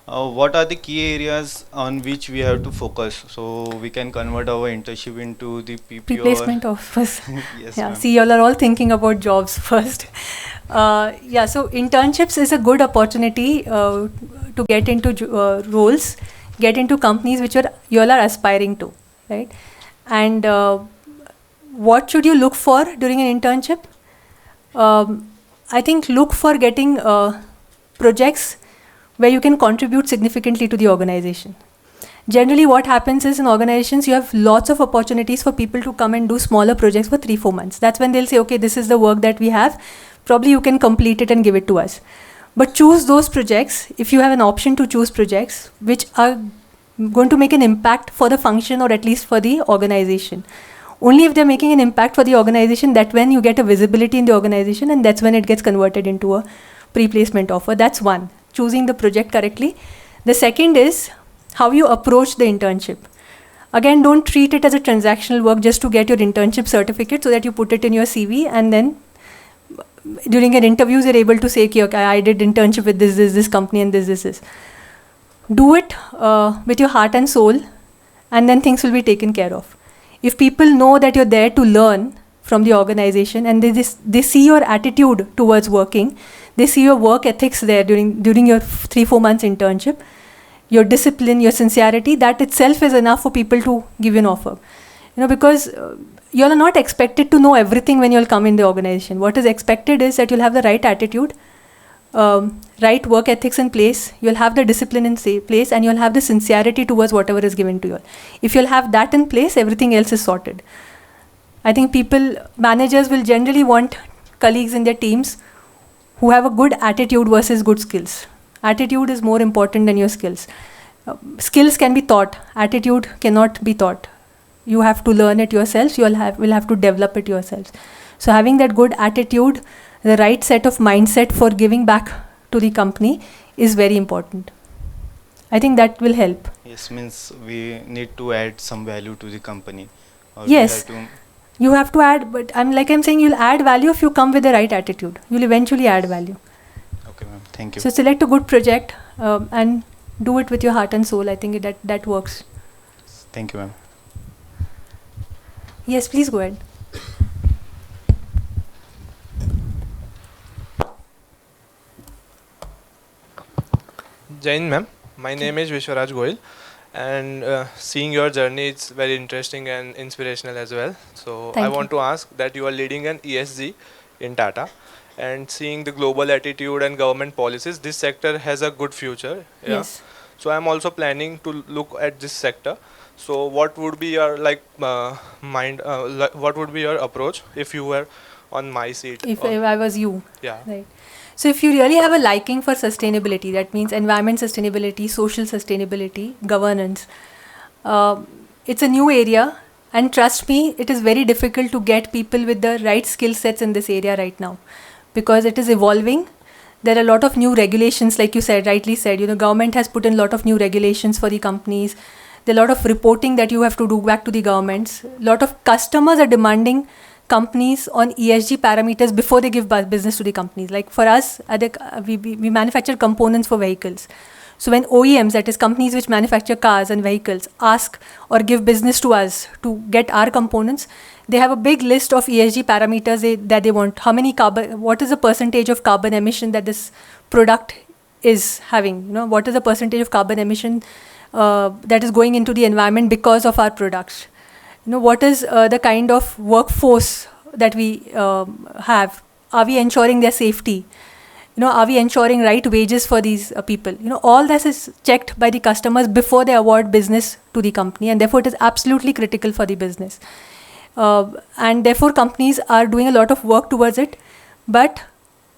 what are the key areas on which we have to focus so we can convert our internship into the PP Pre-placement offers. Yes, Yeah, ma'am. see, y'all are all thinking about jobs first. Yeah, so internships is a good opportunity to get into roles, get into companies which y'all are aspiring to, right? And what should you look for during an internship? I think look for getting projects where you can contribute significantly to the organization. Generally, what happens is in organizations, you have lots of opportunities for people to come and do smaller projects for 3-4 months. That's when they'll say, okay, this is the work that we have. Probably you can complete it and give it to us. But choose those projects, if you have an option to choose projects, which are going to make an impact for the function or at least for the organization. Only if they're making an impact for the organization, that's when you get a visibility in the organization, and that's when it gets converted into a pre-placement offer. That's one, choosing the project correctly. The second is how you approach the internship. Again, don't treat it as a transactional work just to get your internship certificate so that you put it in your CV and then during an interview you're able to say, okay, I did internship with this company and this. Do it with your heart and soul, and then things will be taken care of. If people know that you're there to learn from the organization and they see your attitude towards working, they see your work ethics there during your 3-4 months internship, your discipline, your sincerity, that itself is enough for people to give you an offer. Because you are not expected to know everything when you'll come in the organization. What is expected is that you'll have the right attitude, right work ethics in place, you'll have the discipline in place, and you'll have the sincerity towards whatever is given to you. If you'll have that in place, everything else is sorted. I think managers will generally want colleagues in their teams who have a good attitude versus good skills. Attitude is more important than your skills. Skills can be taught, attitude cannot be taught. You have to learn it yourselves, will have to develop it yourselves. So having that good attitude, the right set of mindset for giving back to the company is very important. I think that will help. Yes, means we need to add some value to the company. Or Yes, we have to you have to add, but I'm saying you'll add value if you come with the right attitude. You'll eventually add value. Okay, ma'am. Thank you. So select a good project and do it with your heart and soul. I think that works. Thank you, ma'am. Yes, please go ahead. Jain ma'am, my name is Vishwaraj Goyal, and seeing your journey, it's very interesting and inspirational as well. So I Thank you. want to ask that you are leading an ESG in Tata, and seeing the global attitude and government policies, this sector has a good future. Yeah. Yes. So I'm also planning to look at this sector. So what would be your what would be your approach if you were on my seat? If I was you. Yeah. Right. So if you really have a liking for sustainability, that means environment sustainability, social sustainability, governance, uh, it's a new area, and trust me, it is very difficult to get people with the right skill sets in this area right now, because it is evolving. There are a lot of new regulations, like you said, rightly said. Government has put in a lot of new regulations for the companies. There are a lot of reporting that you have to do back to the governments. A lot of customers are demanding companies on ESG parameters before they give business to the companies. Like for us, we manufacture components for vehicles. So when OEMs, that is companies which manufacture cars and vehicles, ask or give business to us to get our components, they have a big list of ESG parameters that they want. How many carbon? What is the percentage of carbon emission that this product is having? What is the percentage of carbon emission that is going into the environment because of our products? What is the kind of workforce that we have? Are we ensuring their safety? Are we ensuring right wages for these people? All this is checked by the customers before they award business to the company, and therefore it is absolutely critical for the business. And therefore companies are doing a lot of work towards it, but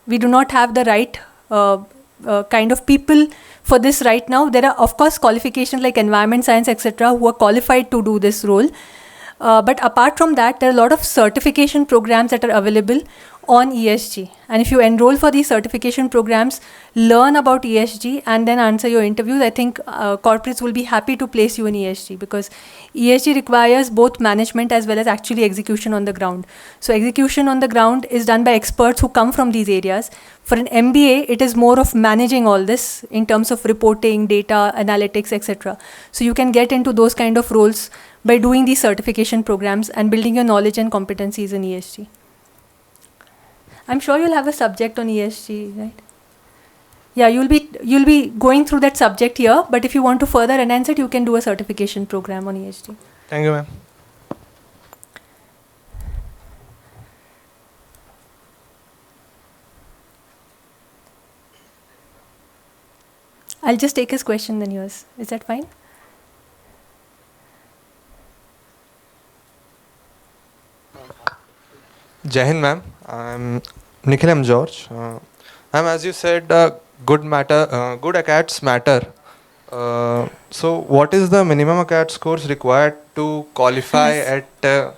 we do not have the right kind of people for this right now. There are, of course, qualifications like environment science, etc., who are qualified to do this role. But apart from that, there are a lot of certification programs that are available on ESG. And if you enroll for these certification programs, learn about ESG, and then answer your interviews, I think corporates will be happy to place you in ESG, because ESG requires both management as well as actually execution on the ground. So execution on the ground is done by experts who come from these areas. For an MBA, it is more of managing all this in terms of reporting, data, analytics, etc. So you can get into those kind of roles by doing these certification programs and building your knowledge and competencies in ESG. I'm sure you'll have a subject on ESG, right? Yeah, you'll be going through that subject here, but if you want to further enhance it, you can do a certification program on ESG. Thank you, ma'am. I'll just take his question then yours. Is that fine? Jai Hind, ma'am. I'm Nikhil M. George. Ma'am, as you said, good ACATS matter. So, what is the minimum ACAT scores required to qualify at the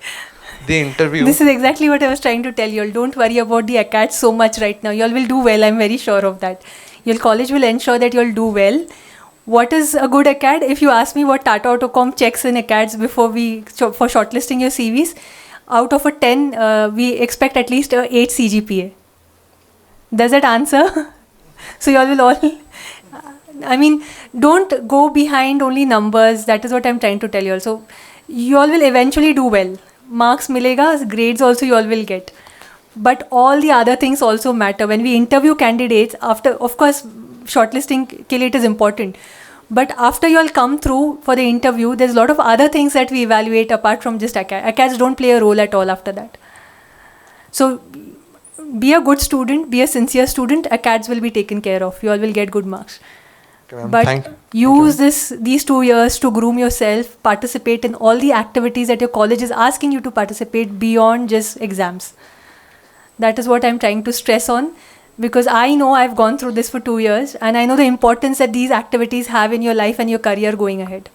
interview? This is exactly what I was trying to tell you all. Don't worry about the ACATS so much right now. You all will do well. I'm very sure of that. Your college will ensure that you all do well. What is a good ACAT? If you ask me what Tata Autocom checks in ACATS before for shortlisting your CVs, out of a 10, we expect at least a 8 CGPA. Does that answer? So you all will I mean, don't go behind only numbers. That is what I'm trying to tell you all. So you all will eventually do well. Marks milega, grades also you all will get. But all the other things also matter. When we interview candidates, after, of course, shortlisting ke liye it is important. But after you all come through for the interview, there's a lot of other things that we evaluate apart from just ACATS. ACATS don't play a role at all after that. So be a good student, be a sincere student, ACATS will be taken care of. You all will get good marks. Okay, but use these 2 years to groom yourself, participate in all the activities that your college is asking you to participate beyond just exams. That is what I'm trying to stress on, because I know I've gone through this for 2 years, and I know the importance that these activities have in your life and your career going ahead.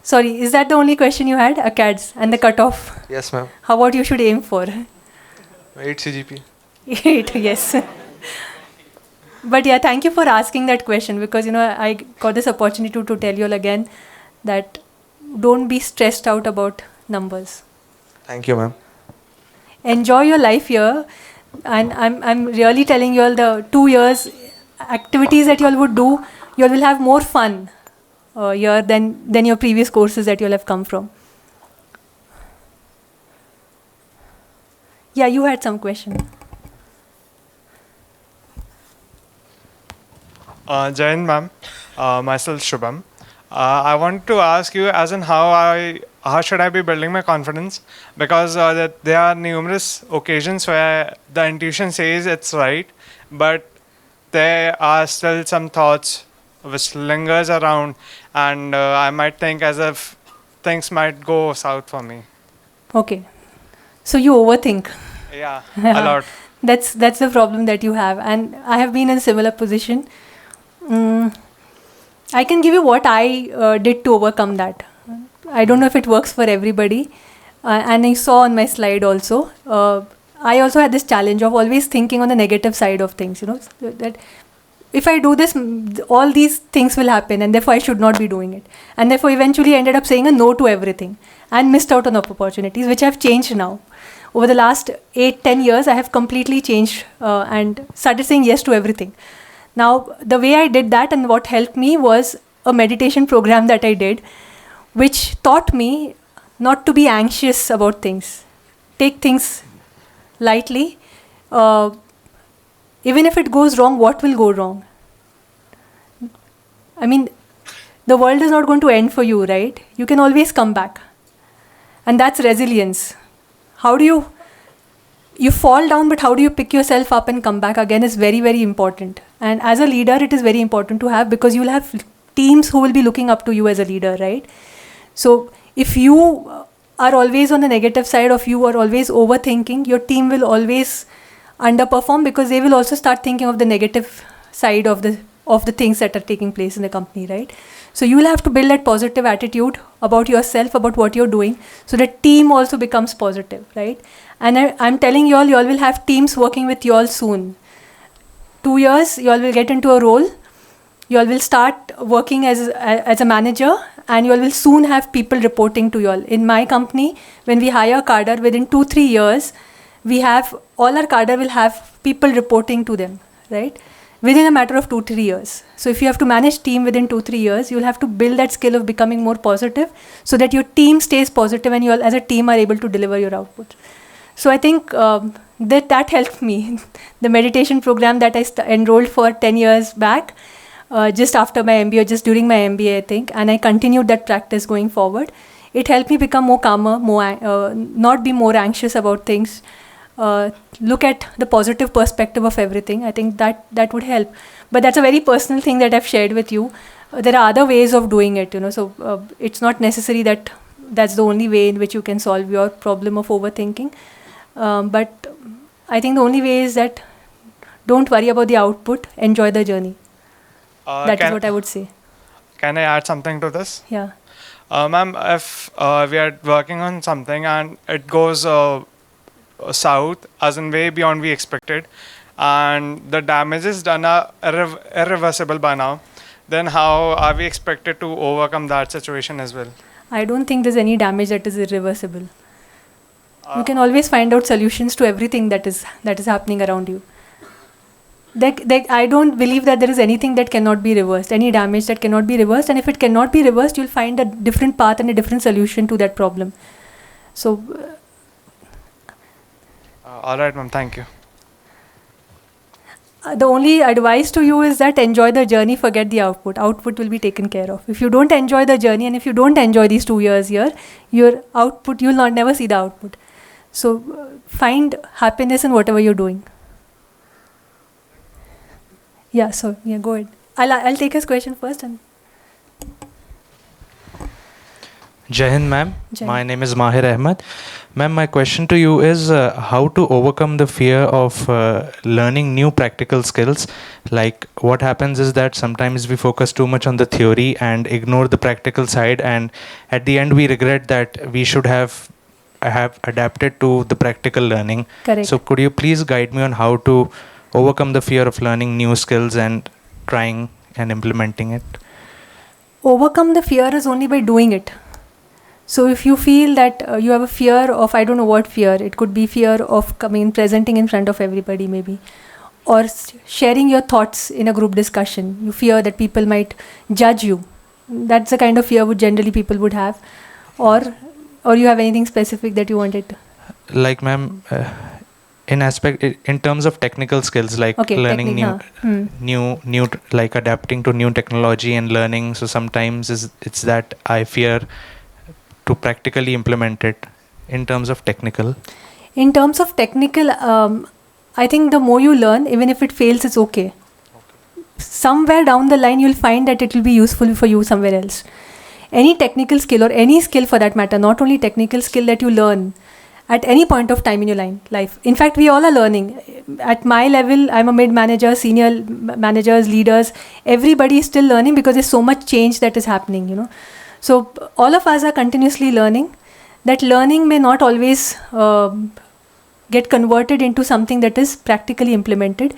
Sorry, is that the only question you had? ACADS and the cutoff? Yes, ma'am. How about you should aim for? 8 CGP. 8, yes. But yeah, thank you for asking that question, because I got this opportunity to tell you all again that don't be stressed out about numbers. Thank you, ma'am. Enjoy your life here, and I'm really telling you all, the 2 years activities that you all would do, you all will have more fun here than your previous courses that you all have come from. Yeah, you had some question. Jai Hind, ma'am. Myself Shubham. I want to ask you, as in how should I be building my confidence? Because that there are numerous occasions where the intuition says it's right, but there are still some thoughts which lingers around, and I might think as if things might go south for me. Okay. So you overthink. Yeah, a lot. That's the problem that you have, and I have been in a similar position. I can give you what I did to overcome that. I don't know if it works for everybody, and I saw on my slide also. I also had this challenge of always thinking on the negative side of things. That if I do this, all these things will happen, and therefore I should not be doing it. And therefore, eventually, I ended up saying a no to everything and missed out on opportunities, which have changed now. Over the last 8-10 years, I have completely changed and started saying yes to everything. Now, the way I did that and what helped me was a meditation program that I did, which taught me not to be anxious about things. Take things lightly. Even if it goes wrong, what will go wrong? I mean, the world is not going to end for you, right? You can always come back. And that's resilience. How do you fall down, but how do you pick yourself up and come back again is very, very important. And as a leader, it is very important to have, because you'll have teams who will be looking up to you as a leader, right? So if you are always on the negative side, of you are always overthinking, your team will always underperform, because they will also start thinking of the negative side of the things that are taking place in the company, right? So you will have to build that positive attitude about yourself, about what you're doing, so the team also becomes positive, right? And I'm telling you all will have teams working with you all soon. 2 years, you all will get into a role. You all will start working as a manager, and you all will soon have people reporting to you all. In my company, when we hire cadre, within 2-3 years, we have all our cadre will have people reporting to them, right? Within a matter of 2-3 years. So if you have to manage team within 2-3 years, you'll have to build that skill of becoming more positive, so that your team stays positive and you all as a team are able to deliver your output. So I think that helped me. The meditation program that I enrolled for 10 years back, just after my MBA, or just during my MBA, I think, and I continued that practice going forward. It helped me become more calmer, not be more anxious about things. Look at the positive perspective of everything. I think that would help. But that's a very personal thing that I've shared with you. There are other ways of doing it, so it's not necessary that that's the only way in which you can solve your problem of overthinking. But I think the only way is that don't worry about the output, enjoy the journey. That is what I would say. Can I add something to this? Yeah. Ma'am, if we are working on something and it goes south, as in way beyond we expected, and the damages done are irreversible by now, then how are we expected to overcome that situation as well? I don't think there's any damage that is irreversible. You can always find out solutions to everything that is happening around you. I don't believe that there is anything that cannot be reversed, any damage that cannot be reversed. And if it cannot be reversed, you'll find a different path and a different solution to that problem. So, all right, ma'am. Thank you. The only advice to you is that enjoy the journey, forget the output. Output will be taken care of. If you don't enjoy the journey, and if you don't enjoy these 2 years here, your output, you'll never see the output. So find happiness in whatever you're doing. Yeah, so go ahead. I'll take his question first. And Jai Hind, ma'am. Jai. My name is Mahir Ahmed. Ma'am, my question to you is how to overcome the fear of learning new practical skills. Like what happens is that sometimes we focus too much on the theory and ignore the practical side, and at the end we regret that we should have adapted to the practical learning. Correct. So could you please guide me on how to overcome the fear of learning new skills and trying and implementing it? Overcome the fear is only by doing it. So if you feel that you have a fear of, I don't know what fear, it could be fear of presenting in front of everybody maybe, or sharing your thoughts in a group discussion. You fear that people might judge you. That's the kind of fear which generally people would have. Or you have anything specific that you wanted to? Like, ma'am, in terms of technical skills, like Okay, learning technique, new like adapting to new technology and learning. So sometimes it's that I fear to practically implement it in terms of technical. In terms of technical, I think the more you learn, even if it fails, it's okay. Somewhere down the line, you'll find that it will be useful for you somewhere else. Any technical skill or any skill for that matter, not only technical skill that you learn at any point of time in your life. In fact, we all are learning. At my level, I'm a mid-manager, senior managers, leaders. Everybody is still learning because there's so much change that is happening, you know. So all of us are continuously learning. That learning may not always get converted into something that is practically implemented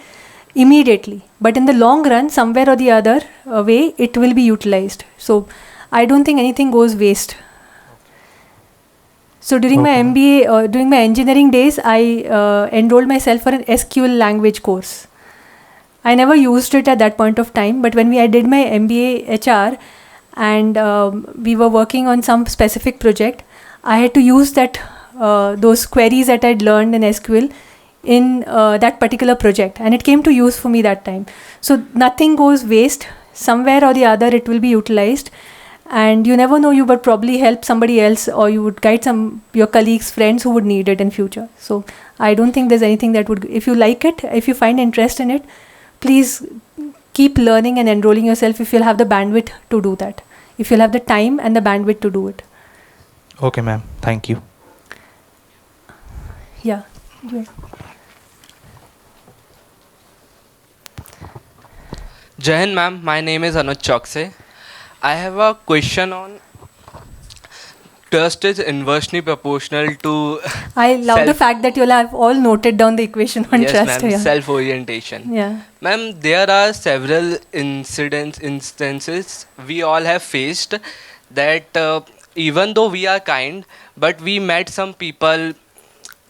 immediately. But in the long run, somewhere or the other way, it will be utilized. So I don't think anything goes waste. So during my MBA, during my engineering days, I enrolled myself for an SQL language course. I never used it at that point of time, but when I did my MBA HR and we were working on some specific project, I had to use that those queries that I'd learned in SQL in that particular project, and it came to use for me that time. So nothing goes waste. Somewhere or the other, it will be utilized. And you never know, you would probably help somebody else, or you would guide your colleagues, friends who would need it in future. So I don't think there's anything that would, if you like it, if you find interest in it, please keep learning and enrolling yourself if you'll have the bandwidth to do that. If you'll have the time and the bandwidth to do it. Okay, ma'am. Thank you. Yeah. Jai Hind, ma'am. My name is Anuj Chokse. I have a question on trust is inversely proportional to I love the fact that you'll have all noted down the equation on yes, trust. ma'am, Yeah. self-orientation. Yeah. Ma'am, there are several instances we all have faced that even though we are kind, but we met some people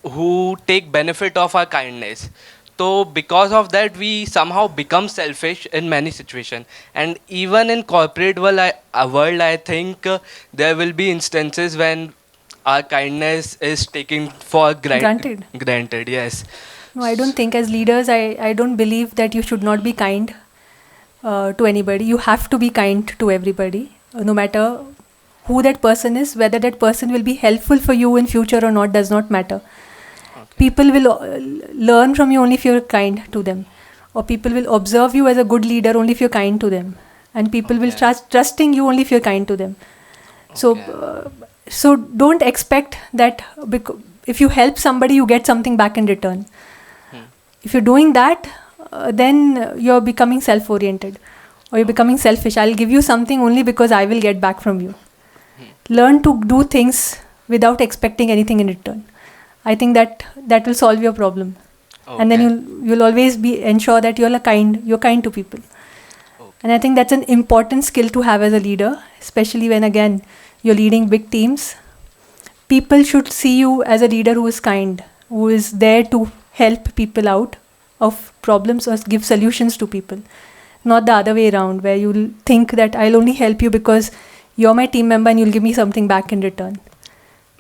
who take benefit of our kindness. So because of that, we somehow become selfish in many situations. And even in corporate world, I think there will be instances when our kindness is taken for Granted. Granted, yes. No, I don't think as leaders, I don't believe that you should not be kind to anybody. You have to be kind to everybody, no matter who that person is. Whether that person will be helpful for you in future or not does not matter. People will learn from you only if you're kind to them, or people will observe you as a good leader only if you're kind to them, and people will trusting you only if you're kind to them. So don't expect that if you help somebody, you get something back in return. If you're doing that, then you're becoming self-oriented, or you're becoming selfish. I'll give you something only because I will get back from you. Learn to do things without expecting anything in return. I think that will solve your problem, and then you'll always ensure that you're kind to people. And I think that's an important skill to have as a leader, especially when again you're leading big teams. People should see you as a leader who is kind, who is there to help people out of problems or give solutions to people, not the other way around, where you'll think that I'll only help you because you're my team member and you'll give me something back in return.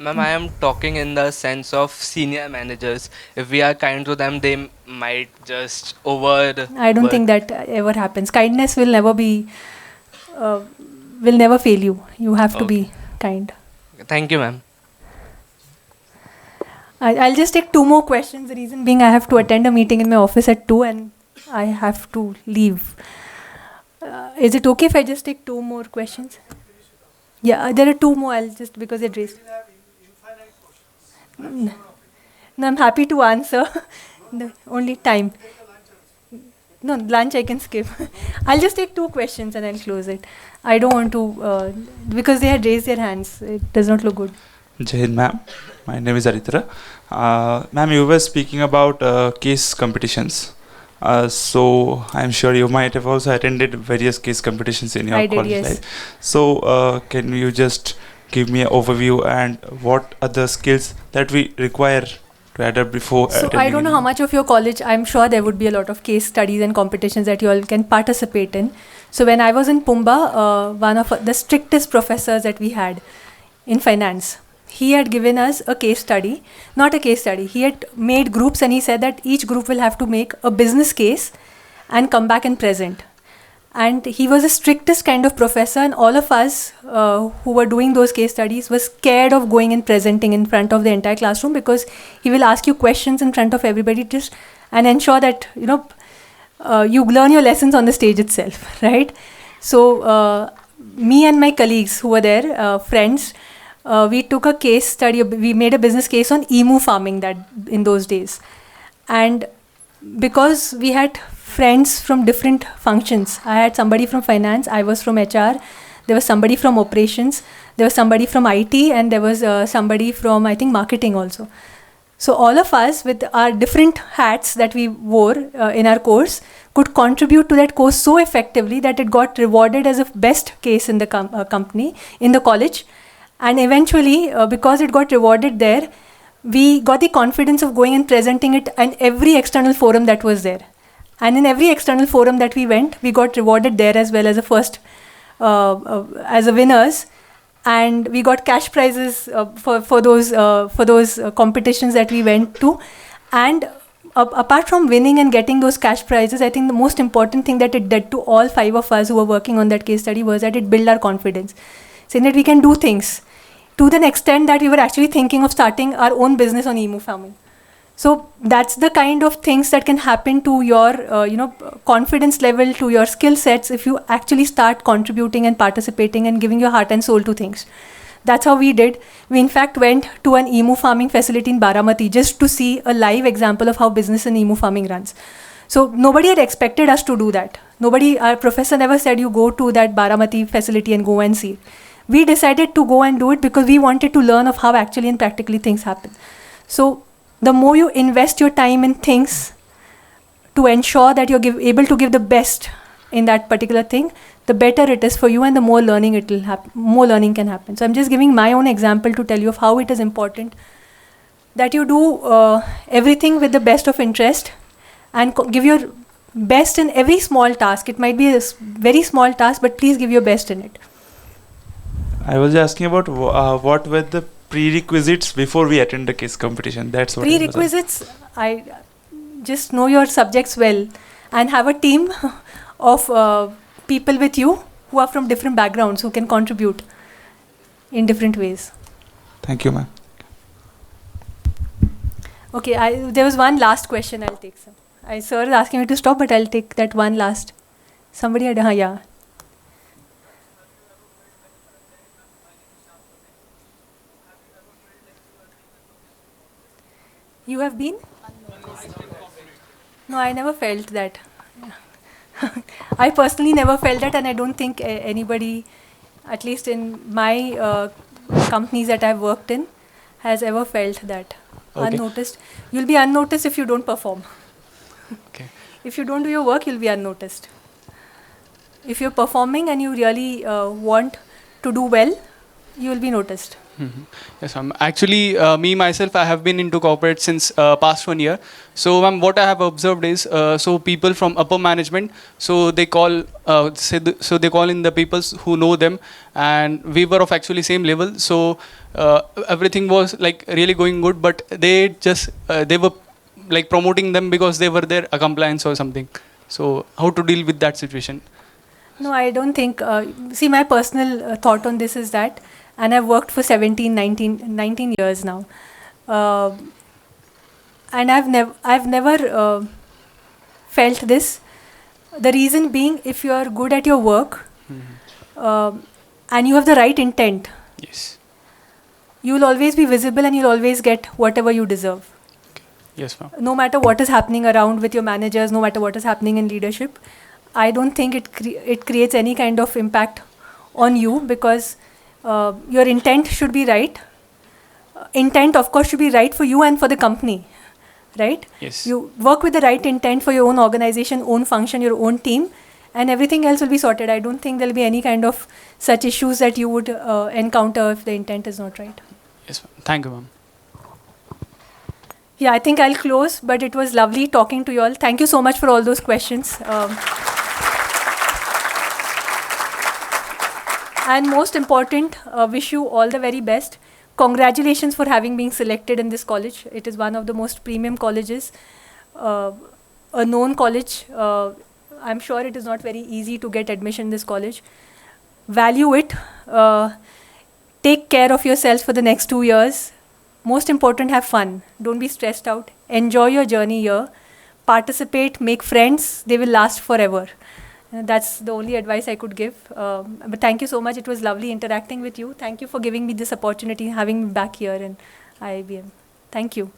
Ma'am, I am talking in the sense of senior managers. If we are kind to them, they might just I don't think that ever happens. Kindness will never fail you. You have to be kind. Thank you, ma'am. I'll just take 2 more questions. The reason being I have to attend a meeting in my office at 2 and I have to leave. Is it okay if I just take 2 more questions? Yeah, there are 2 more. I'll just, because they're raised. No, I'm happy to answer. Only time. No, lunch I can skip. I'll just take 2 questions and I'll close it. I don't want to, because they had raised their hands. It does not look good. Jai Hind, ma'am. My name is Aritra. Ma'am, you were speaking about case competitions. So I'm sure you might have also attended various case competitions in your college life. So can you just give me an overview and what are the skills that we require to adapt before attending? I don't know how much of your college, I'm sure there would be a lot of case studies and competitions that you all can participate in. So when I was in Pumba, one of the strictest professors that we had in finance, he had given us a case study, not a case study. He had made groups and he said that each group will have to make a business case and come back and present. And he was the strictest kind of professor, and all of us who were doing those case studies were scared of going and presenting in front of the entire classroom, because he will ask you questions in front of everybody just and ensure that you learn your lessons on the stage itself, right? So me and my colleagues who were there, friends, we took a case study. We made a business case on emu farming that in those days, and because we had friends from different functions. I had somebody from finance, I was from HR, there was somebody from operations, there was somebody from IT, and there was somebody from, I think, marketing also. So all of us with our different hats that we wore in our course could contribute to that course so effectively that it got rewarded as a best case in the company, in the college. And eventually, because it got rewarded there, we got the confidence of going and presenting it in every external forum that was there. And in every external forum that we went, we got rewarded there as well as a first, as a winners. And we got cash prizes for those competitions that we went to. And apart from winning and getting those cash prizes, I think the most important thing that it did to all 5 of us who were working on that case study was that it built our confidence, saying that we can do things, to the extent that we were actually thinking of starting our own business on emu farming. So that's the kind of things that can happen to your confidence level, to your skill sets, if you actually start contributing and participating and giving your heart and soul to things. That's how we did. We in fact went to an emu farming facility in Baramati just to see a live example of how business in emu farming runs. So nobody had expected us to do that. Our professor never said you go to that Baramati facility and go and see. We decided to go and do it because we wanted to learn of how actually and practically things happen. So the more you invest your time in things to ensure that you're able to give the best in that particular thing, the better it is for you, and the more learning more learning can happen. So I'm just giving my own example to tell you of how it is important that you do everything with the best of interest and give your best in every small task. It might be a very small task, but please give your best in it. I was asking about what were the prerequisites before we attend the case competition. That's what prerequisites. I just know your subjects well and have a team of people with you who are from different backgrounds who can contribute in different ways. Thank you, ma'am. Okay, there was one last question. I'll take some. Sir is asking me to stop, but I'll take that one last. Somebody had, yeah. You have been? No, I never felt that. I personally never felt that, and I don't think anybody, at least in my companies that I've worked in, has ever felt that. Okay. Unnoticed. You'll be unnoticed if you don't perform. Okay. If you don't do your work, you'll be unnoticed. If you're performing and you really want to do well, you will be noticed. Mm-hmm. Yes, actually, me myself, I have been into corporate since past 1 year. So, what I have observed is, so people from upper management, so they call, they call in the people who know them, and we were of actually same level. So everything was like really going good, but they just they were like promoting them because they were their compliance or something. So how to deal with that situation? No, I don't think. See, my personal thought on this is that. And I've worked for 19 years now. And I've never felt this. The reason being, if you are good at your work, and you have the right intent, yes, you will always be visible and you'll always get whatever you deserve. Okay. Yes, ma'am. No matter what is happening around with your managers, no matter what is happening in leadership, I don't think it creates any kind of impact on you, because your intent should be right. Intent, of course, should be right for you and for the company, right? Yes. You work with the right intent for your own organization, own function, your own team, and everything else will be sorted. I don't think there will be any kind of such issues that you would encounter if the intent is not right. Yes, ma'am. Thank you, ma'am. Yeah, I think I'll close, but it was lovely talking to you all. Thank you so much for all those questions. And most important, wish you all the very best. congratulations for having been selected in this college. It is one of the most premium colleges, a known college. I'm sure it is not very easy to get admission in this college. Value it. Take care of yourself for the next 2 years. Most important, have fun. Don't be stressed out. Enjoy your journey here. Participate, make friends. They will last forever. That's the only advice I could give. But thank you so much. It was lovely interacting with you. Thank you for giving me this opportunity, having me back here in IIBM. Thank you.